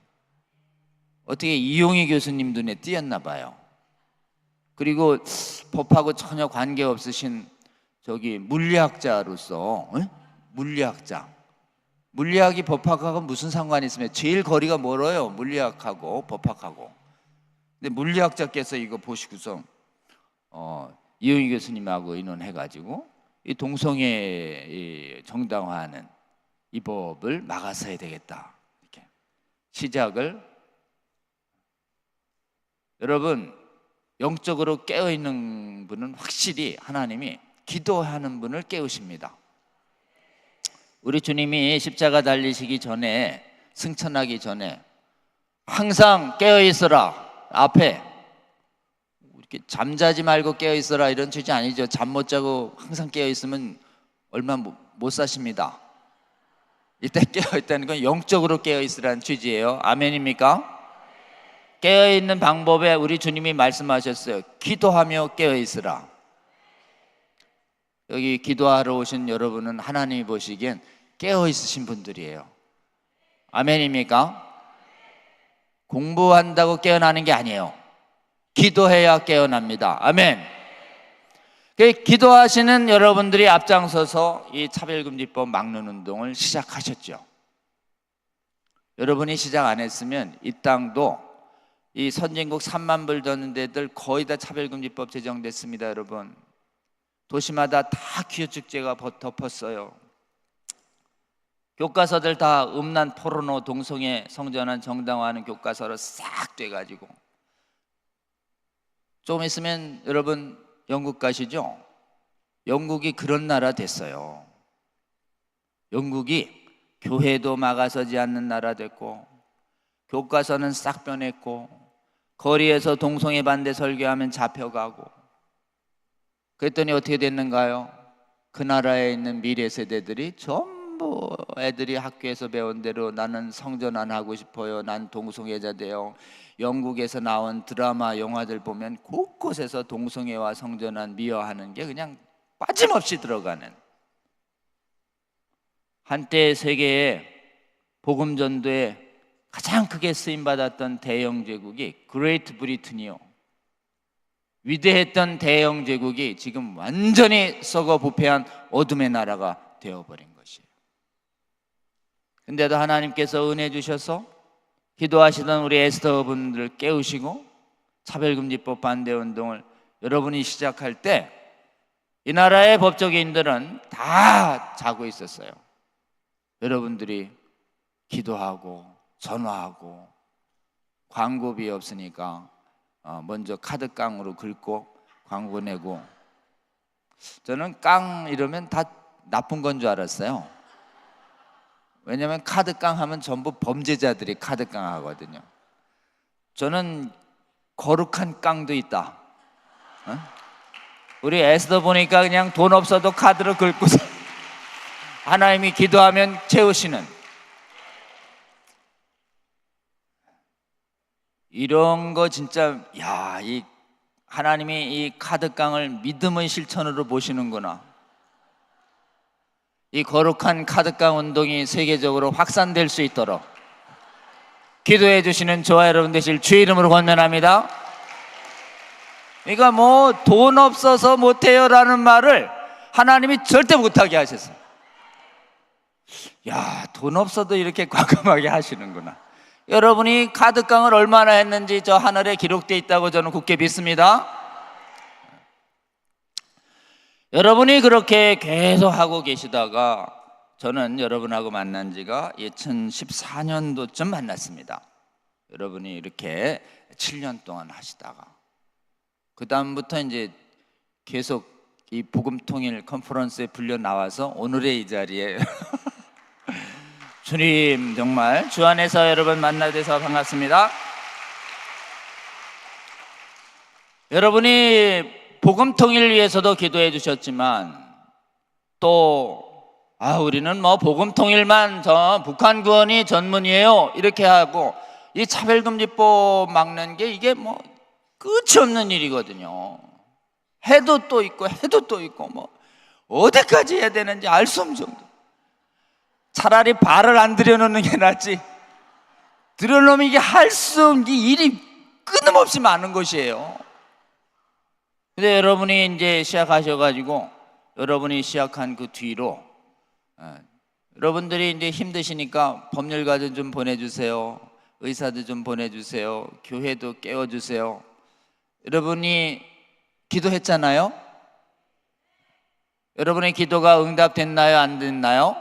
어떻게 이용희 교수님 눈에 띄었나 봐요. 그리고 법하고 전혀 관계없으신 저기 물리학자로서 물리학이 법학하고 무슨 상관이 있으면 제일 거리가 멀어요. 물리학하고 법학하고. 근데 물리학자께서 이거 보시고서 이용희 교수님하고 의논해가지고 이 동성애 정당화하는 이 법을 막아서야 되겠다. 이렇게 시작을. 여러분, 영적으로 깨어있는 분은 확실히 하나님이 기도하는 분을 깨우십니다. 우리 주님이 십자가 달리시기 전에, 승천하기 전에 항상 깨어있어라. 앞에 이렇게 잠자지 말고 깨어있어라 이런 취지 아니죠. 잠 못 자고 항상 깨어있으면 얼마 못 사십니다. 이때 깨어있다는 건 영적으로 깨어있으라는 취지예요. 아멘입니까? 깨어있는 방법에 우리 주님이 말씀하셨어요. 기도하며 깨어있으라. 여기 기도하러 오신 여러분은 하나님이 보시기엔 깨어있으신 분들이에요. 아멘입니까? 공부한다고 깨어나는 게 아니에요. 기도해야 깨어납니다. 아멘. 기도하시는 여러분들이 앞장서서 이 차별금지법 막는 운동을 시작하셨죠. 여러분이 시작 안 했으면 이 땅도 이 선진국 3만 불 드는 데들 거의 다 차별금지법 제정됐습니다. 여러분, 도시마다 다 기후축제가 덮었어요. 교과서들 다 음란, 포르노, 동성애, 성전환 정당화하는 교과서로 싹 돼가지고. 좀 있으면 여러분 영국 가시죠? 영국이 그런 나라 됐어요. 영국이 교회도 막아서지 않는 나라 됐고, 교과서는 싹 변했고, 거리에서 동성애 반대 설교하면 잡혀가고. 그랬더니 어떻게 됐는가요? 그 나라에 있는 미래 세대들이 전부 애들이 학교에서 배운 대로 나는 성전 안 하고 싶어요. 난 동성애자 돼요. 영국에서 나온 드라마, 영화들 보면 곳곳에서 동성애와 성전환 미화하는 게 그냥 빠짐없이 들어가는. 한때 세계의 복음 전도에 가장 크게 쓰임받았던 대영 제국이 그레이트 브리튼이요, 위대했던 대영 제국이 지금 완전히 썩어 부패한 어둠의 나라가 되어버린 것이에요. 근데도 하나님께서 은혜 주셔서 기도하시던 우리 에스더 분들을 깨우시고 차별금지법 반대 운동을 여러분이 시작할 때 이 나라의 법조계인들은 다 자고 있었어요. 여러분들이 기도하고 전화하고 광고비 없으니까 먼저 카드깡으로 긁고 광고 내고. 저는 깡 이러면 다 나쁜 건 줄 알았어요. 왜냐하면 카드깡 하면 전부 범죄자들이 카드깡 하거든요. 저는 거룩한 깡도 있다. 우리 에스더 보니까 그냥 돈 없어도 카드로 긁고서 하나님이 기도하면 채우시는 이런 거 진짜, 이 하나님이 이 카드깡을 믿음의 실천으로 보시는구나. 이 거룩한 카드깡 운동이 세계적으로 확산될 수 있도록 기도해 주시는 저와 여러분 되실 주의 이름으로 권면합니다. 그러니까 뭐 돈 없어서 못해요 라는 말을 하나님이 절대 못하게 하셨어요. 야, 돈 없어도 이렇게 과감하게 하시는구나. 여러분이 카드깡을 얼마나 했는지 저 하늘에 기록되어 있다고 저는 굳게 믿습니다. 여러분이 그렇게 계속 하고 계시다가 저는 여러분하고 만난 지가 2014년도쯤 만났습니다. 여러분이 이렇게 7년 동안 하시다가 그 다음부터 이제 계속 이 복음통일 컨퍼런스에 불려 나와서 오늘의 이 자리에 주님 정말 주 안에서 여러분 만나게 돼서 반갑습니다. 여러분이 복음통일을 위해서도 기도해 주셨지만 또 우리는 뭐 복음통일만 북한 구원이 전문이에요 이렇게 하고 이 차별금지법 막는 게 이게 뭐 끝이 없는 일이거든요. 해도 또 있고 해도 또 있고 뭐 어디까지 해야 되는지 알 수 없는 정도. 차라리 발을 안 들여놓는 게 낫지. 들여놓으면 이게 할 수 없는 일이 끊임없이 많은 것이에요. 근데 여러분이 이제 시작하셔가지고 여러분이 시작한 그 뒤로 여러분들이 이제 힘드시니까 법률가들 좀 보내주세요. 의사들 좀 보내주세요. 교회도 깨워주세요. 여러분이 기도했잖아요. 여러분의 기도가 응답됐나요? 안 됐나요?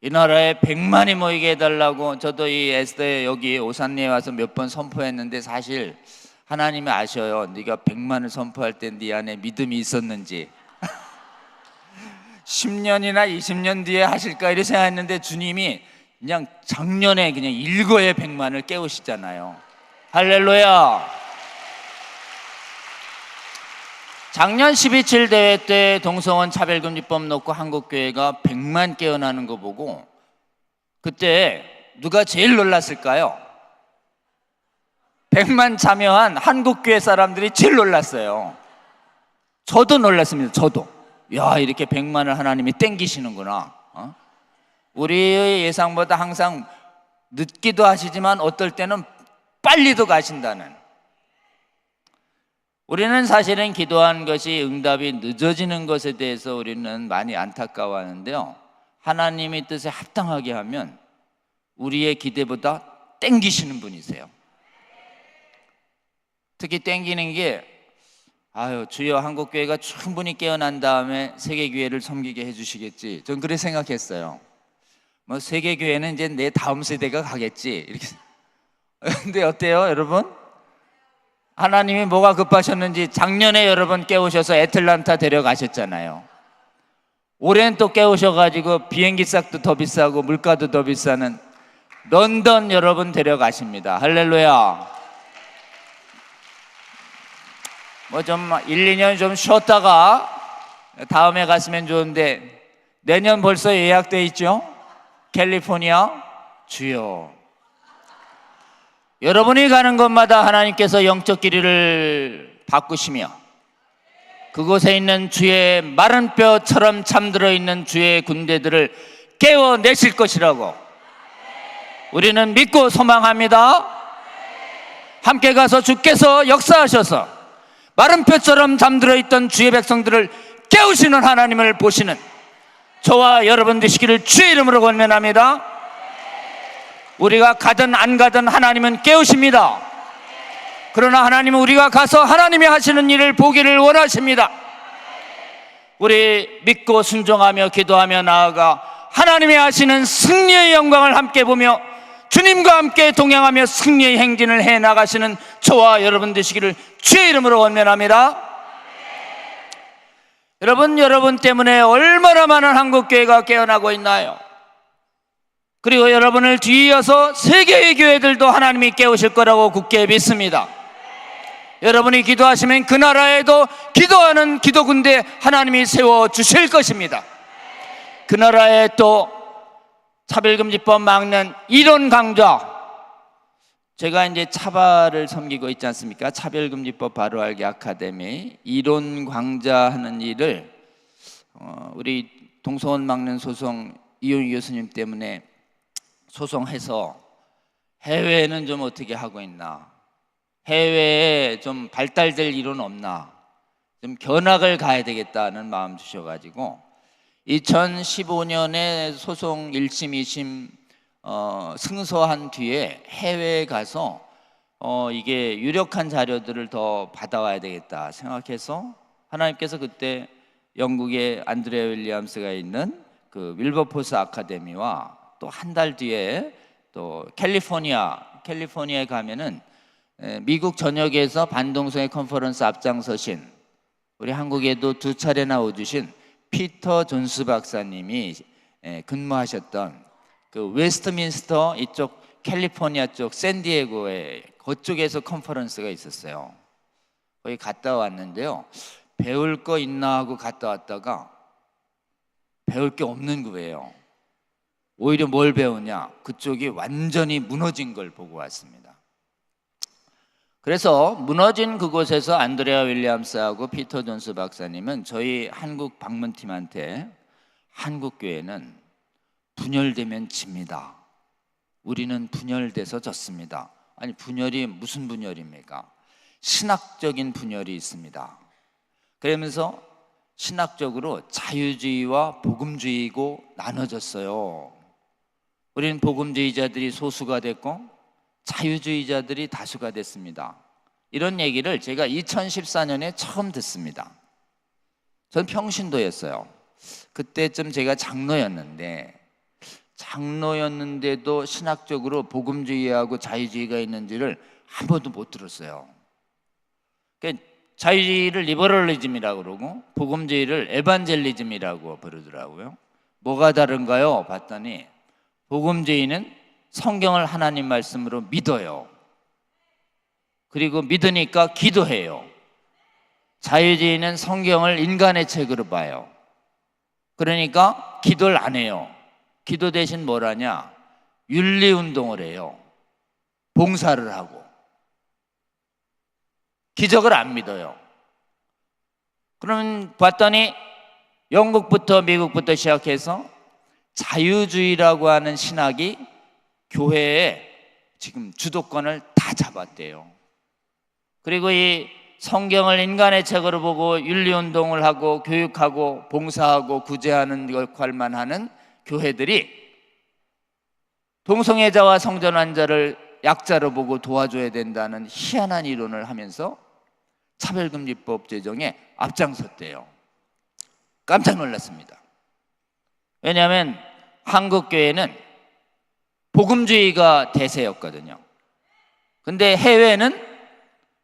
이 나라에 100만이 모이게 해달라고 저도 이 에스더에 여기 오산리에 와서 몇 번 선포했는데 사실 하나님이 아셔요. 네가 100만을 선포할 때 네 안에 믿음이 있었는지 10년이나 20년 뒤에 하실까 이렇게 생각했는데 주님이 그냥 작년에 그냥 일거에 100만을 깨우시잖아요. 할렐루야. 작년 12.7 대회 때 동성원 차별금지법 놓고 한국교회가 100만 깨어나는 거 보고 그때 누가 제일 놀랐을까요? 100만 참여한 한국교회 사람들이 제일 놀랐어요. 저도 놀랐습니다. 저도. 야, 이렇게 100만을 하나님이 땡기시는구나. 우리의 예상보다 항상 늦기도 하시지만 어떨 때는 빨리도 가신다는. 우리는 사실은 기도한 것이 응답이 늦어지는 것에 대해서 우리는 많이 안타까워하는데요. 하나님의 뜻에 합당하게 하면 우리의 기대보다 땡기시는 분이세요. 특히 땡기는 게 주여 한국교회가 충분히 깨어난 다음에 세계교회를 섬기게 해주시겠지. 전 그렇게 생각했어요. 뭐 세계교회는 이제 내 다음 세대가 가겠지 이렇게. 근데 어때요 여러분? 하나님이 뭐가 급하셨는지 작년에 여러분 깨우셔서 애틀란타 데려가셨잖아요. 올해는 또 깨우셔가지고 비행기 값도 더 비싸고 물가도 더 비싸는 런던 여러분 데려가십니다. 할렐루야. 뭐 좀 1, 2년 좀 쉬었다가 다음에 갔으면 좋은데 내년 벌써 예약돼 있죠? 캘리포니아. 주여, 여러분이 가는 곳마다 하나님께서 영적 길이를 바꾸시며 그곳에 있는 주의 마른 뼈처럼 잠들어 있는 주의 군대들을 깨워내실 것이라고 우리는 믿고 소망합니다. 함께 가서 주께서 역사하셔서 마른 뼈처럼 잠들어 있던 주의 백성들을 깨우시는 하나님을 보시는 저와 여러분 되시기를 주의 이름으로 권면합니다. 우리가 가든 안 가든 하나님은 깨우십니다. 그러나 하나님은 우리가 가서 하나님이 하시는 일을 보기를 원하십니다. 우리 믿고 순종하며 기도하며 나아가 하나님이 하시는 승리의 영광을 함께 보며 주님과 함께 동행하며 승리의 행진을 해나가시는 저와 여러분 되시기를 주의 이름으로 권면합니다. 여러분 때문에 얼마나 많은 한국교회가 깨어나고 있나요? 그리고 여러분을 뒤이어서 세계의 교회들도 하나님이 깨우실 거라고 굳게 믿습니다. 여러분이 기도하시면 그 나라에도 기도하는 기도군대 하나님이 세워주실 것입니다. 그 나라에 또 차별금지법 막는 이론 강좌 제가 이제 차바를 섬기고 있지 않습니까? 차별금지법 바로알기 아카데미 이론 강좌하는 일을 우리 동성혼 막는 소송 이용희 교수님 때문에 소송해서 해외에는 좀 어떻게 하고 있나, 해외에 좀 발달될 일은 없나, 좀 견학을 가야 되겠다는 마음 주셔가지고 2015년에 소송 1심, 2심 승소한 뒤에 해외에 가서 이게 유력한 자료들을 더 받아와야 되겠다 생각해서 하나님께서 그때 영국의 안드레아 윌리엄스가 있는 그 윌버포스 아카데미와 또 한 달 뒤에 또 캘리포니아에 가면은 미국 전역에서 반동성애 컨퍼런스 앞장서신, 우리 한국에도 2차례나 오주신 피터 존스 박사님이 근무하셨던 그 웨스트민스터 이쪽 캘리포니아 쪽 샌디에고에 그쪽에서 컨퍼런스가 있었어요. 거기 갔다 왔는데요, 배울 거 있나 하고 갔다 왔다가 배울 게 없는 거예요. 오히려 뭘 배우냐, 그쪽이 완전히 무너진 걸 보고 왔습니다. 그래서 무너진 그곳에서 안드레아 윌리엄스하고 피터 존스 박사님은 저희 한국 방문팀한테 한국 교회는 분열되면 집니다. 우리는 분열돼서 졌습니다. 아니, 분열이 무슨 분열입니까? 신학적인 분열이 있습니다. 그러면서 신학적으로 자유주의와 복음주의고 나눠졌어요. 우리는 복음주의자들이 소수가 됐고 자유주의자들이 다수가 됐습니다. 이런 얘기를 제가 2014년에 처음 듣습니다. 전 평신도였어요. 그때쯤 제가 장로였는데도 신학적으로 복음주의하고 자유주의가 있는지를 한 번도 못 들었어요. 그러니까 자유주의를 리버럴리즘이라고 그러고 복음주의를 에반젤리즘이라고 부르더라고요. 뭐가 다른가요? 봤더니 복음주의는 성경을 하나님 말씀으로 믿어요. 그리고 믿으니까 기도해요. 자유주의는 성경을 인간의 책으로 봐요. 그러니까 기도를 안 해요. 기도 대신 뭘 하냐? 윤리운동을 해요. 봉사를 하고. 기적을 안 믿어요. 그러면 봤더니 영국부터 미국부터 시작해서 자유주의라고 하는 신학이 교회에 지금 주도권을 다 잡았대요. 그리고 이 성경을 인간의 책으로 보고 윤리운동을 하고 교육하고 봉사하고 구제하는 역할만 하는 교회들이 동성애자와 성전환자를 약자로 보고 도와줘야 된다는 희한한 이론을 하면서 차별금지법 제정에 앞장섰대요. 깜짝 놀랐습니다. 왜냐하면 한국 교회는 복음주의가 대세였거든요. 근데 해외는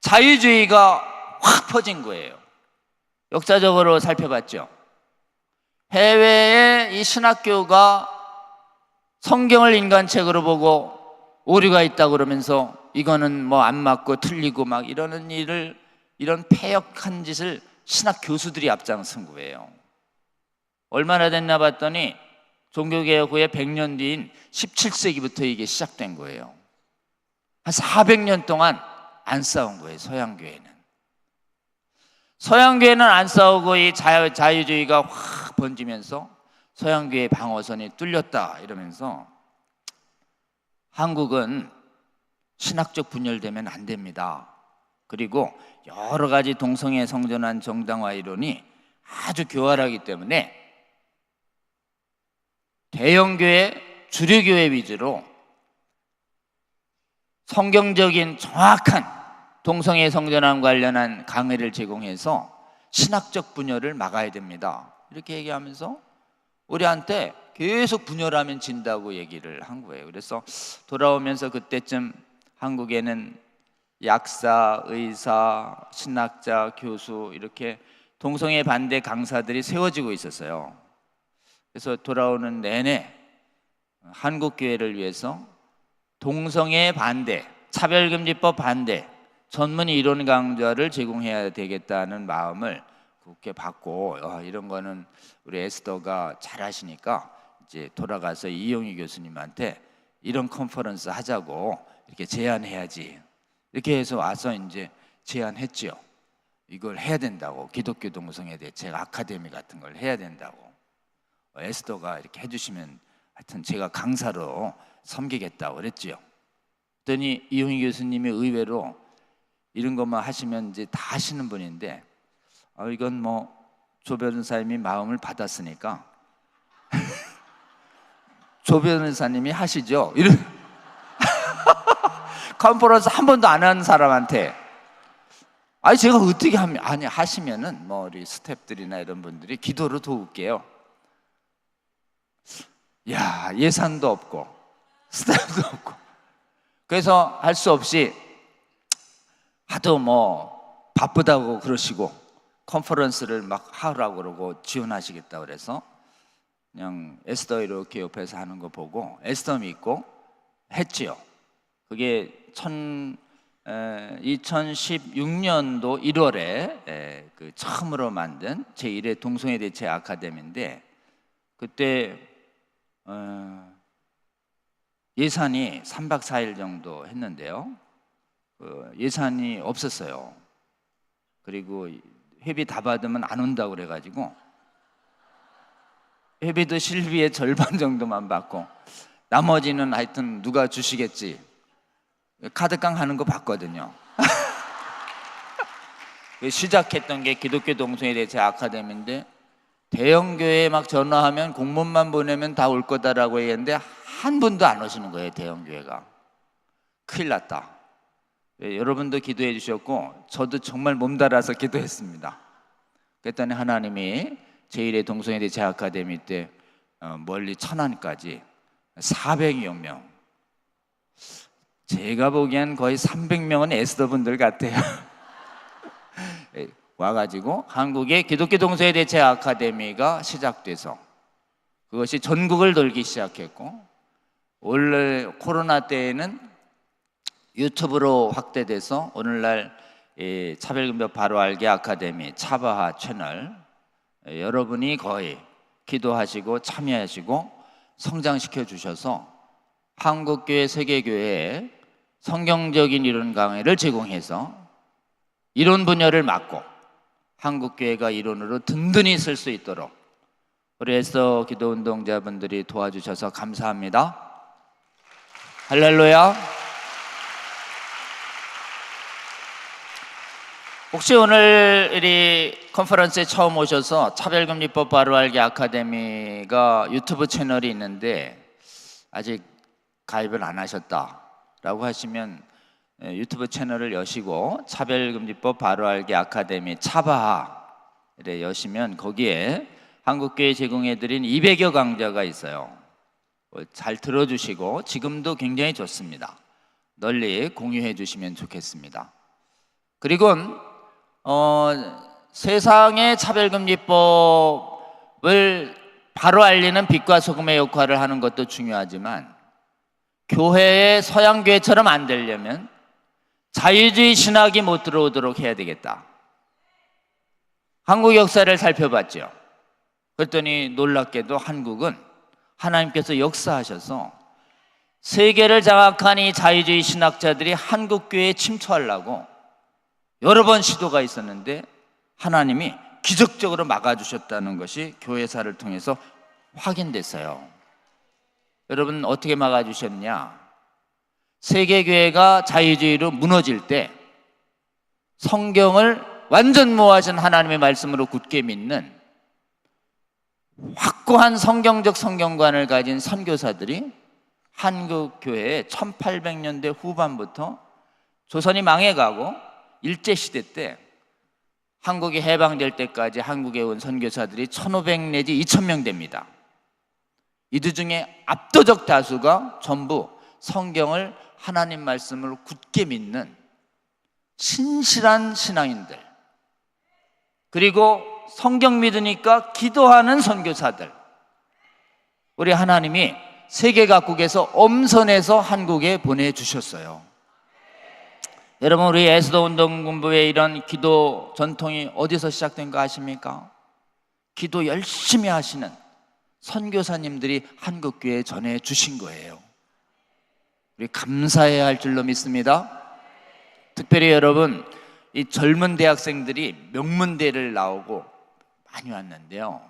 자유주의가 확 퍼진 거예요. 역사적으로 살펴봤죠. 해외에 이 신학교가 성경을 인간책으로 보고 오류가 있다고 그러면서 이거는 뭐 안 맞고 틀리고 막 이러는 일을, 이런 패역한 짓을 신학 교수들이 앞장선 거예요. 얼마나 됐나 봤더니 종교개혁 후에 100년 뒤인 17세기부터 이게 시작된 거예요. 한 400년 동안 안 싸운 거예요. 서양교회는 안 싸우고 이 자유주의가 확 번지면서 서양교회 방어선이 뚫렸다 이러면서 한국은 신학적 분열되면 안 됩니다. 그리고 여러 가지 동성애 성전환 정당화 이론이 아주 교활하기 때문에 대형교회, 주류교회 위주로 성경적인 정확한 동성애 성전환 관련한 강의를 제공해서 신학적 분열을 막아야 됩니다. 이렇게 얘기하면서 우리한테 계속 분열하면 진다고 얘기를 한 거예요. 그래서 돌아오면서 그때쯤 한국에는 약사, 의사, 신학자, 교수 이렇게 동성애 반대 강사들이 세워지고 있었어요. 그래서 돌아오는 내내 한국 교회를 위해서 동성애 반대, 차별금지법 반대, 전문 이론 강좌를 제공해야 되겠다는 마음을 굳게 받고 이런 거는 우리 에스더가 잘 하시니까 이제 돌아가서 이용희 교수님한테 이런 컨퍼런스 하자고 이렇게 제안해야지. 이렇게 해서 와서 이제 제안했지요. 이걸 해야 된다고. 기독교 동성애 대책 아카데미 같은 걸 해야 된다고. 에스더가 이렇게 해주시면 하여튼 제가 강사로 섬기겠다고 그랬지요. 그랬더니 이용희 교수님이 의외로 이런 것만 하시면 이제 다 하시는 분인데, 이건 뭐 조 변호사님이 마음을 받았으니까 조 변호사님이 하시죠. 이런 컨퍼런스 한 번도 안 한 사람한테 제가 어떻게 하면 하시면은 뭐 우리 스태프들이나 이런 분들이 기도로 도울게요. 야, 예산도 없고 스태프도 없고 그래서 할 수 없이 하도 뭐 바쁘다고 그러시고 컨퍼런스를 막 하라고 그러고 지원하시겠다고 그래서 그냥 에스더 이렇게 옆에서 하는 거 보고 에스더 믿고 했지요. 그게 2016년도 1월에 그 처음으로 만든 제1회 동성애 대책 아카데미인데, 그때 예산이 3박 4일 정도 했는데요. 예산이 없었어요. 그리고 회비 다 받으면 안 온다고 그래가지고 회비도 실비의 절반 정도만 받고 나머지는 하여튼 누가 주시겠지. 카드깡 하는 거 봤거든요. 시작했던 게 기독교 동성애 대책 아카데미인데, 대형교회에 막 전화하면 공문만 보내면 다 올 거다라고 얘기했는데 한 분도 안 오시는 거예요. 대형교회가. 큰일 났다. 여러분도 기도해 주셨고 저도 정말 몸달아서 기도했습니다. 그랬더니 하나님이 제1회 동성애 대책 아카데미 때 멀리 천안까지 400여 명, 제가 보기엔 거의 300명은 에스더 분들 같아요. 와가지고 한국의 기독교 동성애 대책 아카데미가 시작돼서 그것이 전국을 돌기 시작했고, 원래 코로나 때에는 유튜브로 확대돼서 오늘날 차별금지 바로 알기 아카데미 차바하 채널, 여러분이 거의 기도하시고 참여하시고 성장시켜 주셔서 한국교회 세계교회에 성경적인 이론 강의를 제공해서 이론 분열을 막고 한국교회가 이론으로 든든히 설 수 있도록 우리 에스더 기도 운동자분들이 도와주셔서 감사합니다. 할렐루야. 혹시 오늘 이 컨퍼런스에 처음 오셔서 차별금지법 바로 알기 아카데미가 유튜브 채널이 있는데 아직 가입을 안 하셨다라고 하시면 유튜브 채널을 여시고 차별금지법 바로 알기 아카데미 차바하를 여시면 거기에 한국교회 제공해드린 200여 강좌가 있어요. 잘 들어주시고 지금도 굉장히 좋습니다. 널리 공유해 주시면 좋겠습니다. 그리고 세상의 차별금지법을 바로 알리는 빛과 소금의 역할을 하는 것도 중요하지만 교회의 서양교회처럼 안 되려면 자유주의 신학이 못 들어오도록 해야 되겠다. 한국 역사를 살펴봤죠. 그랬더니 놀랍게도 한국은 하나님께서 역사하셔서 세계를 장악한 이 자유주의 신학자들이 한국교회에 침투하려고 여러 번 시도가 있었는데 하나님이 기적적으로 막아주셨다는 것이 교회사를 통해서 확인됐어요. 여러분, 어떻게 막아주셨냐? 세계교회가 자유주의로 무너질 때 성경을 완전 모아진 하나님의 말씀으로 굳게 믿는 확고한 성경적 성경관을 가진 선교사들이 한국 교회에 1800년대 후반부터 조선이 망해가고 일제시대 때 한국이 해방될 때까지 한국에 온 선교사들이 1500 내지 2000명 됩니다. 이들 중에 압도적 다수가 전부 성경을 하나님 말씀을 굳게 믿는 신실한 신앙인들, 그리고 성경 믿으니까 기도하는 선교사들, 우리 하나님이 세계 각국에서 엄선해서 한국에 보내주셨어요. 여러분, 우리 에스더 운동본부의 이런 기도 전통이 어디서 시작된 거 아십니까? 기도 열심히 하시는 선교사님들이 한국교회에 전해 주신 거예요. 우리 감사해야 할 줄로 믿습니다. 특별히 여러분, 이 젊은 대학생들이 명문대를 나오고 많이 왔는데요,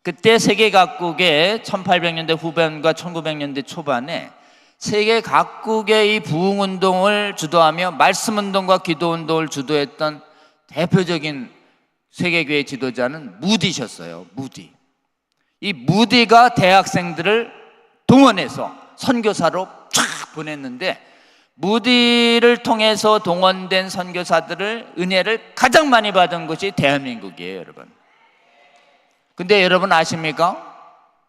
그때 세계 각국의 1800년대 후반과 1900년대 초반에 세계 각국의 이 부흥운동을 주도하며 말씀운동과 기도운동을 주도했던 대표적인 세계교회 지도자는 무디셨어요. 무디. 이 무디가 대학생들을 동원해서 선교사로 쫙 보냈는데, 무디를 통해서 동원된 선교사들을 은혜를 가장 많이 받은 곳이 대한민국이에요, 여러분. 근데 여러분 아십니까?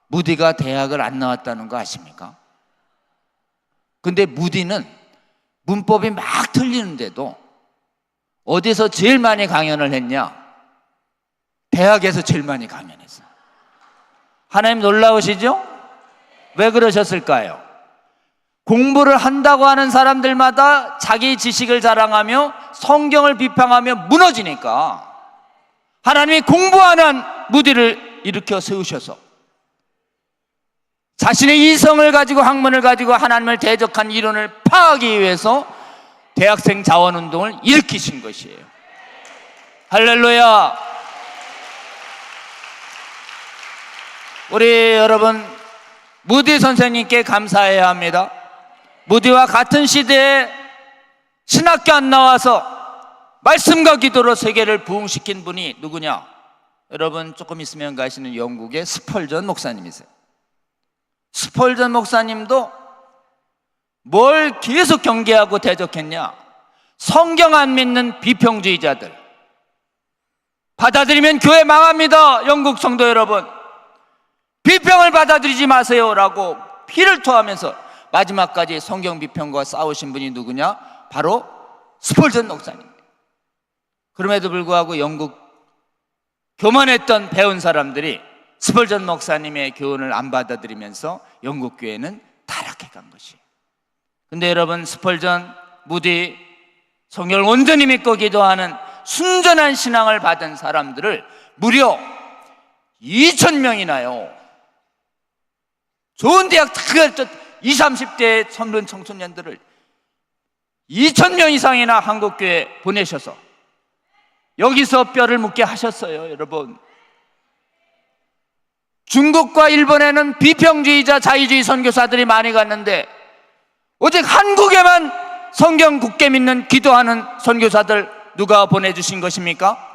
무디가 대학을 안 나왔다는 거 아십니까? 근데 무디는 문법이 막 틀리는데도 어디서 제일 많이 강연을 했냐? 대학에서 제일 많이 강연했어요. 하나님 놀라우시죠? 왜 그러셨을까요? 공부를 한다고 하는 사람들마다 자기 지식을 자랑하며 성경을 비판하며 무너지니까 하나님이 공부하는 무디를 일으켜 세우셔서 자신의 이성을 가지고 학문을 가지고 하나님을 대적한 이론을 파하기 위해서 대학생 자원운동을 일으키신 것이에요. 할렐루야. 우리 여러분, 무디 선생님께 감사해야 합니다. 무디와 같은 시대에 신학교 안 나와서 말씀과 기도로 세계를 부흥시킨 분이 누구냐? 여러분 조금 있으면 가시는 영국의 스펄전 목사님이세요. 스펄전 목사님도 뭘 계속 경계하고 대적했냐? 성경 안 믿는 비평주의자들 받아들이면 교회 망합니다. 영국 성도 여러분, 비평을 받아들이지 마세요 라고 피를 토하면서 마지막까지 성경 비평과 싸우신 분이 누구냐? 바로 스펄전 목사님. 그럼에도 불구하고 영국 교만했던 배운 사람들이 스펄전 목사님의 교훈을 안 받아들이면서 영국 교회는 타락해 간 것이에요. 근데 여러분, 스펄전, 무디, 성경을 온전히 믿고 기도하는 순전한 신앙을 받은 사람들을 무려 2,000명이나요 좋은 대학 다 20, 30대 젊은 청소년들을 2,000명 이상이나 한국교회에 보내셔서 여기서 뼈를 묻게 하셨어요. 여러분, 중국과 일본에는 비평주의자 자유주의 선교사들이 많이 갔는데 오직 한국에만 성경 굳게 믿는 기도하는 선교사들 누가 보내주신 것입니까?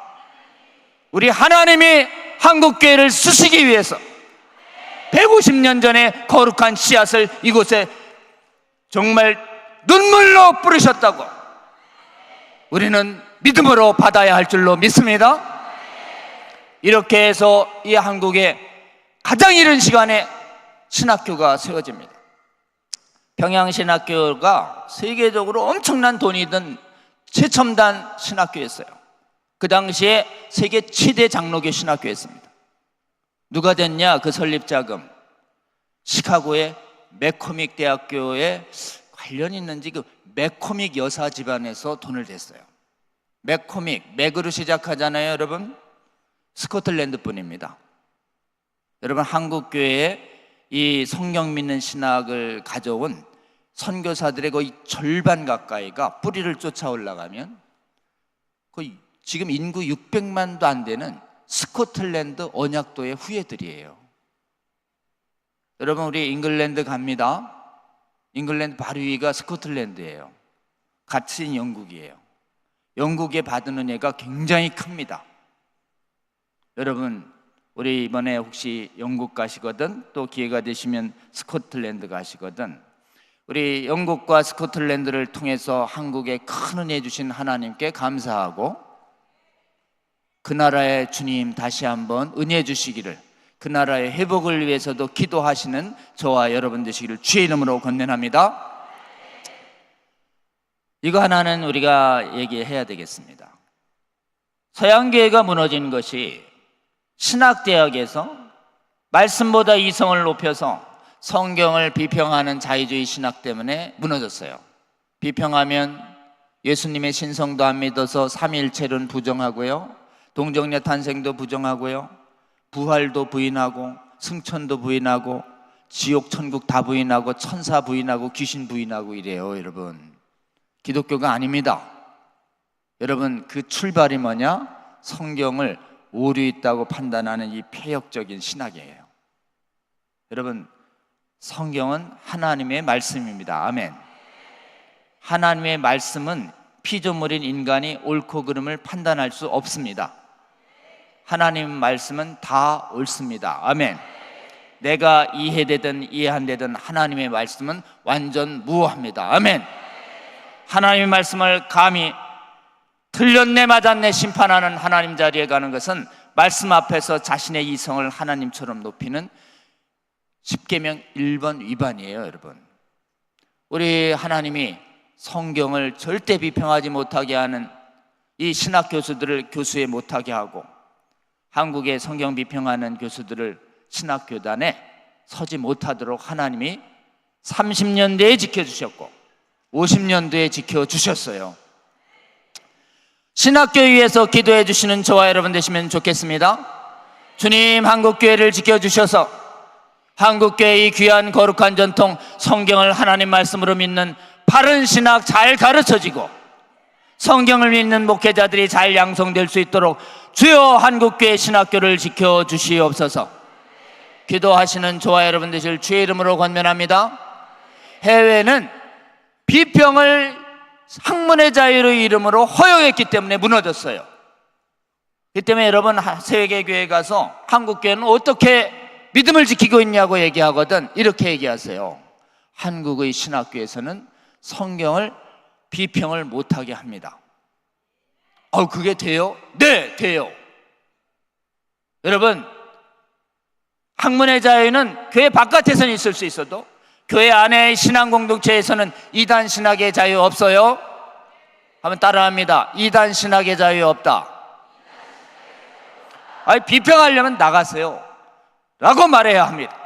우리 하나님이 한국교회를 쓰시기 위해서 150년 전에 거룩한 씨앗을 이곳에 정말 눈물로 뿌리셨다고 우리는 믿음으로 받아야 할 줄로 믿습니다. 이렇게 해서 이 한국에 가장 이른 시간에 신학교가 세워집니다. 평양신학교가 세계적으로 엄청난 돈이 든 최첨단 신학교였어요. 그 당시에 세계 최대 장로교 신학교였습니다. 누가 됐냐? 그 설립자금 시카고의 맥코믹 대학교에 관련이 있는지 그 맥코믹 여사 집안에서 돈을 댔어요. 맥코믹, 맥으로 시작하잖아요, 여러분. 스코틀랜드 분입니다. 여러분, 한국교회에 이 성경 믿는 신학을 가져온 선교사들의 거의 절반 가까이가 뿌리를 쫓아 올라가면 거의 지금 인구 600만도 안 되는 스코틀랜드 언약도의 후예들이에요. 여러분, 우리 잉글랜드 갑니다. 잉글랜드 바로 위가 스코틀랜드예요. 같은 영국이에요. 영국에 받은 은혜가 굉장히 큽니다. 여러분, 우리 이번에 혹시 영국 가시거든, 또 기회가 되시면 스코틀랜드 가시거든, 우리 영국과 스코틀랜드를 통해서 한국에 큰 은혜 주신 하나님께 감사하고 그 나라의 주님 다시 한번 은혜 주시기를, 그 나라의 회복을 위해서도 기도하시는 저와 여러분 되시기를 주의 이름으로 권면합니다. 이거 하나는 우리가 얘기해야 되겠습니다. 서양교회가 무너진 것이 신학대학에서 말씀보다 이성을 높여서 성경을 비평하는 자유주의 신학 때문에 무너졌어요. 비평하면 예수님의 신성도 안 믿어서 삼위일체론 부정하고요, 동정녀 탄생도 부정하고요, 부활도 부인하고 승천도 부인하고 지옥 천국 다 부인하고 천사 부인하고 귀신 부인하고 이래요. 여러분, 기독교가 아닙니다. 여러분, 그 출발이 뭐냐? 성경을 오류 있다고 판단하는 이 폐역적인 신학이에요. 여러분, 성경은 하나님의 말씀입니다. 아멘. 하나님의 말씀은 피조물인 인간이 옳고 그름을 판단할 수 없습니다. 하나님 말씀은 다 옳습니다. 아멘. 내가 이해되든 이해 안 되든 하나님의 말씀은 완전 무효합니다. 아멘. 하나님의 말씀을 감히 틀렸네 맞았네 심판하는 하나님 자리에 가는 것은 말씀 앞에서 자신의 이성을 하나님처럼 높이는 십계명 1번 위반이에요. 여러분, 우리 하나님이 성경을 절대 비평하지 못하게 하는 이 신학 교수들을 교수에 못하게 하고 한국의 성경 비평하는 교수들을 신학교단에 서지 못하도록 하나님이 30년대에 지켜주셨고 50년대에 지켜주셨어요. 신학교에 위해서 기도해 주시는 저와 여러분 되시면 좋겠습니다. 주님, 한국교회를 지켜주셔서 한국교회의 귀한 거룩한 전통 성경을 하나님 말씀으로 믿는 바른 신학 잘 가르쳐지고 성경을 믿는 목회자들이 잘 양성될 수 있도록 주여 한국교회 신학교를 지켜주시옵소서. 기도하시는 저와 여러분 되실 주의 이름으로 권면합니다. 해외는 비평을 학문의 자유의 이름으로 허용했기 때문에 무너졌어요. 그 때문에 여러분, 세계교회에 가서 한국교회는 어떻게 믿음을 지키고 있냐고 얘기하거든 이렇게 얘기하세요. 한국의 신학교에서는 성경을 비평을 못하게 합니다. 그게 돼요? 네, 돼요. 여러분, 학문의 자유는 교회 바깥에서는 있을 수 있어도 교회 안의 신앙 공동체에서는 이단 신학의 자유 없어요? 한번 따라합니다. 이단 신학의 자유 없다. 비평하려면 나가세요 라고 말해야 합니다.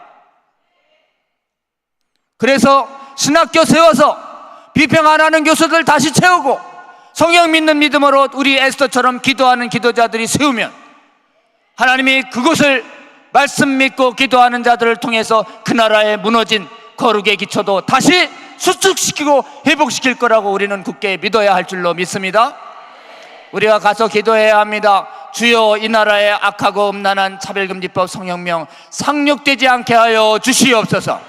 그래서 신학교 세워서 비평 안 하는 교수들 다시 채우고 성경 믿는 믿음으로 우리 에스더처럼 기도하는 기도자들이 세우면 하나님이 그곳을 말씀 믿고 기도하는 자들을 통해서 그 나라의 무너진 거룩의 기초도 다시 수축시키고 회복시킬 거라고 우리는 굳게 믿어야 할 줄로 믿습니다. 우리가 가서 기도해야 합니다. 주여, 이 나라의 악하고 음란한 차별금지법 성혁명 상륙되지 않게 하여 주시옵소서.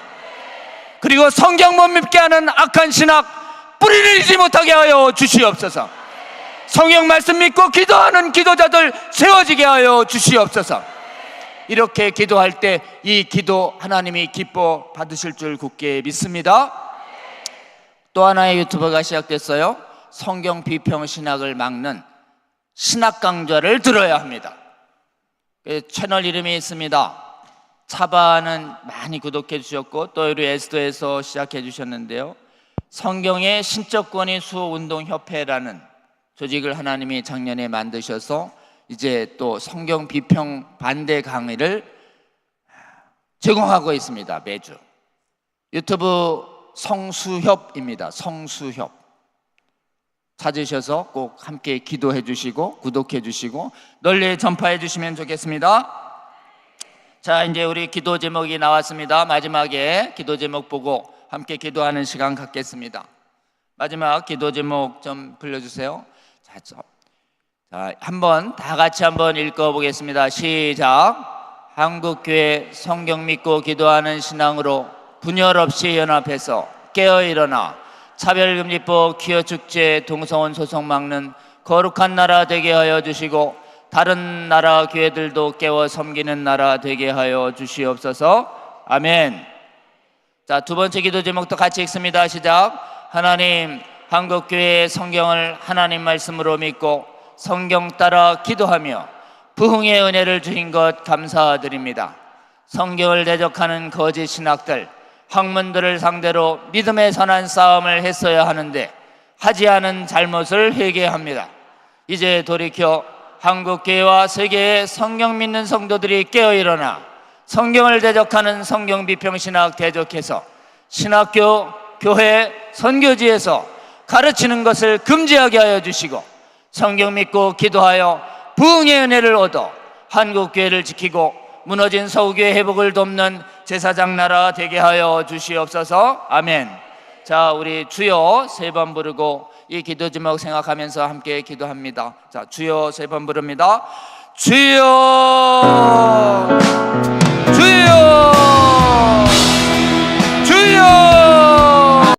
그리고 성경 못 믿게 하는 악한 신학 뿌리를 잊지 못하게 하여 주시옵소서. 성경 말씀 믿고 기도하는 기도자들 세워지게 하여 주시옵소서. 이렇게 기도할 때 이 기도 하나님이 기뻐 받으실 줄 굳게 믿습니다. 또 하나의 유튜버가 시작됐어요. 성경 비평 신학을 막는 신학 강좌를 들어야 합니다. 채널 이름이 있습니다. 차바는 많이 구독해 주셨고 또 우리 에스더에서 시작해 주셨는데요, 성경의 신적 권위 수호 운동 협회라는 조직을 하나님이 작년에 만드셔서 이제 또 성경 비평 반대 강의를 제공하고 있습니다. 매주 유튜브 성수협입니다. 성수협 찾으셔서 꼭 함께 기도해 주시고 구독해 주시고 널리 전파해 주시면 좋겠습니다. 자, 이제 우리 기도 제목이 나왔습니다. 마지막에 기도 제목 보고 함께 기도하는 시간 갖겠습니다. 마지막 기도 제목 좀 불러주세요. 자, 한번 다 같이 한번 읽어보겠습니다. 시작. 한국교회 성경 믿고 기도하는 신앙으로 분열 없이 연합해서 깨어 일어나 차별금지법, 기어축제, 동성혼 소송 막는 거룩한 나라 되게 하여 주시고 다른 나라 교회들도 깨워 섬기는 나라 되게 하여 주시옵소서. 아멘. 자, 두 번째 기도 제목도 같이 읽습니다. 시작. 하나님, 한국교회의 성경을 하나님 말씀으로 믿고 성경 따라 기도하며 부흥의 은혜를 주신 것 감사드립니다. 성경을 대적하는 거짓 신학들, 학문들을 상대로 믿음의 선한 싸움을 했어야 하는데 하지 않은 잘못을 회개합니다. 이제 돌이켜 한국교회와 세계의 성경 믿는 성도들이 깨어 일어나 성경을 대적하는 성경 비평 신학 대적해서 신학교, 교회, 선교지에서 가르치는 것을 금지하게 하여 주시고 성경 믿고 기도하여 부흥의 은혜를 얻어 한국교회를 지키고 무너진 서구교회 회복을 돕는 제사장 나라 되게 하여 주시옵소서. 아멘. 자, 우리 주여 3번 부르고 이 기도 제목 생각하면서 함께 기도합니다. 자, 주여 3번 부릅니다. 주여, 주여.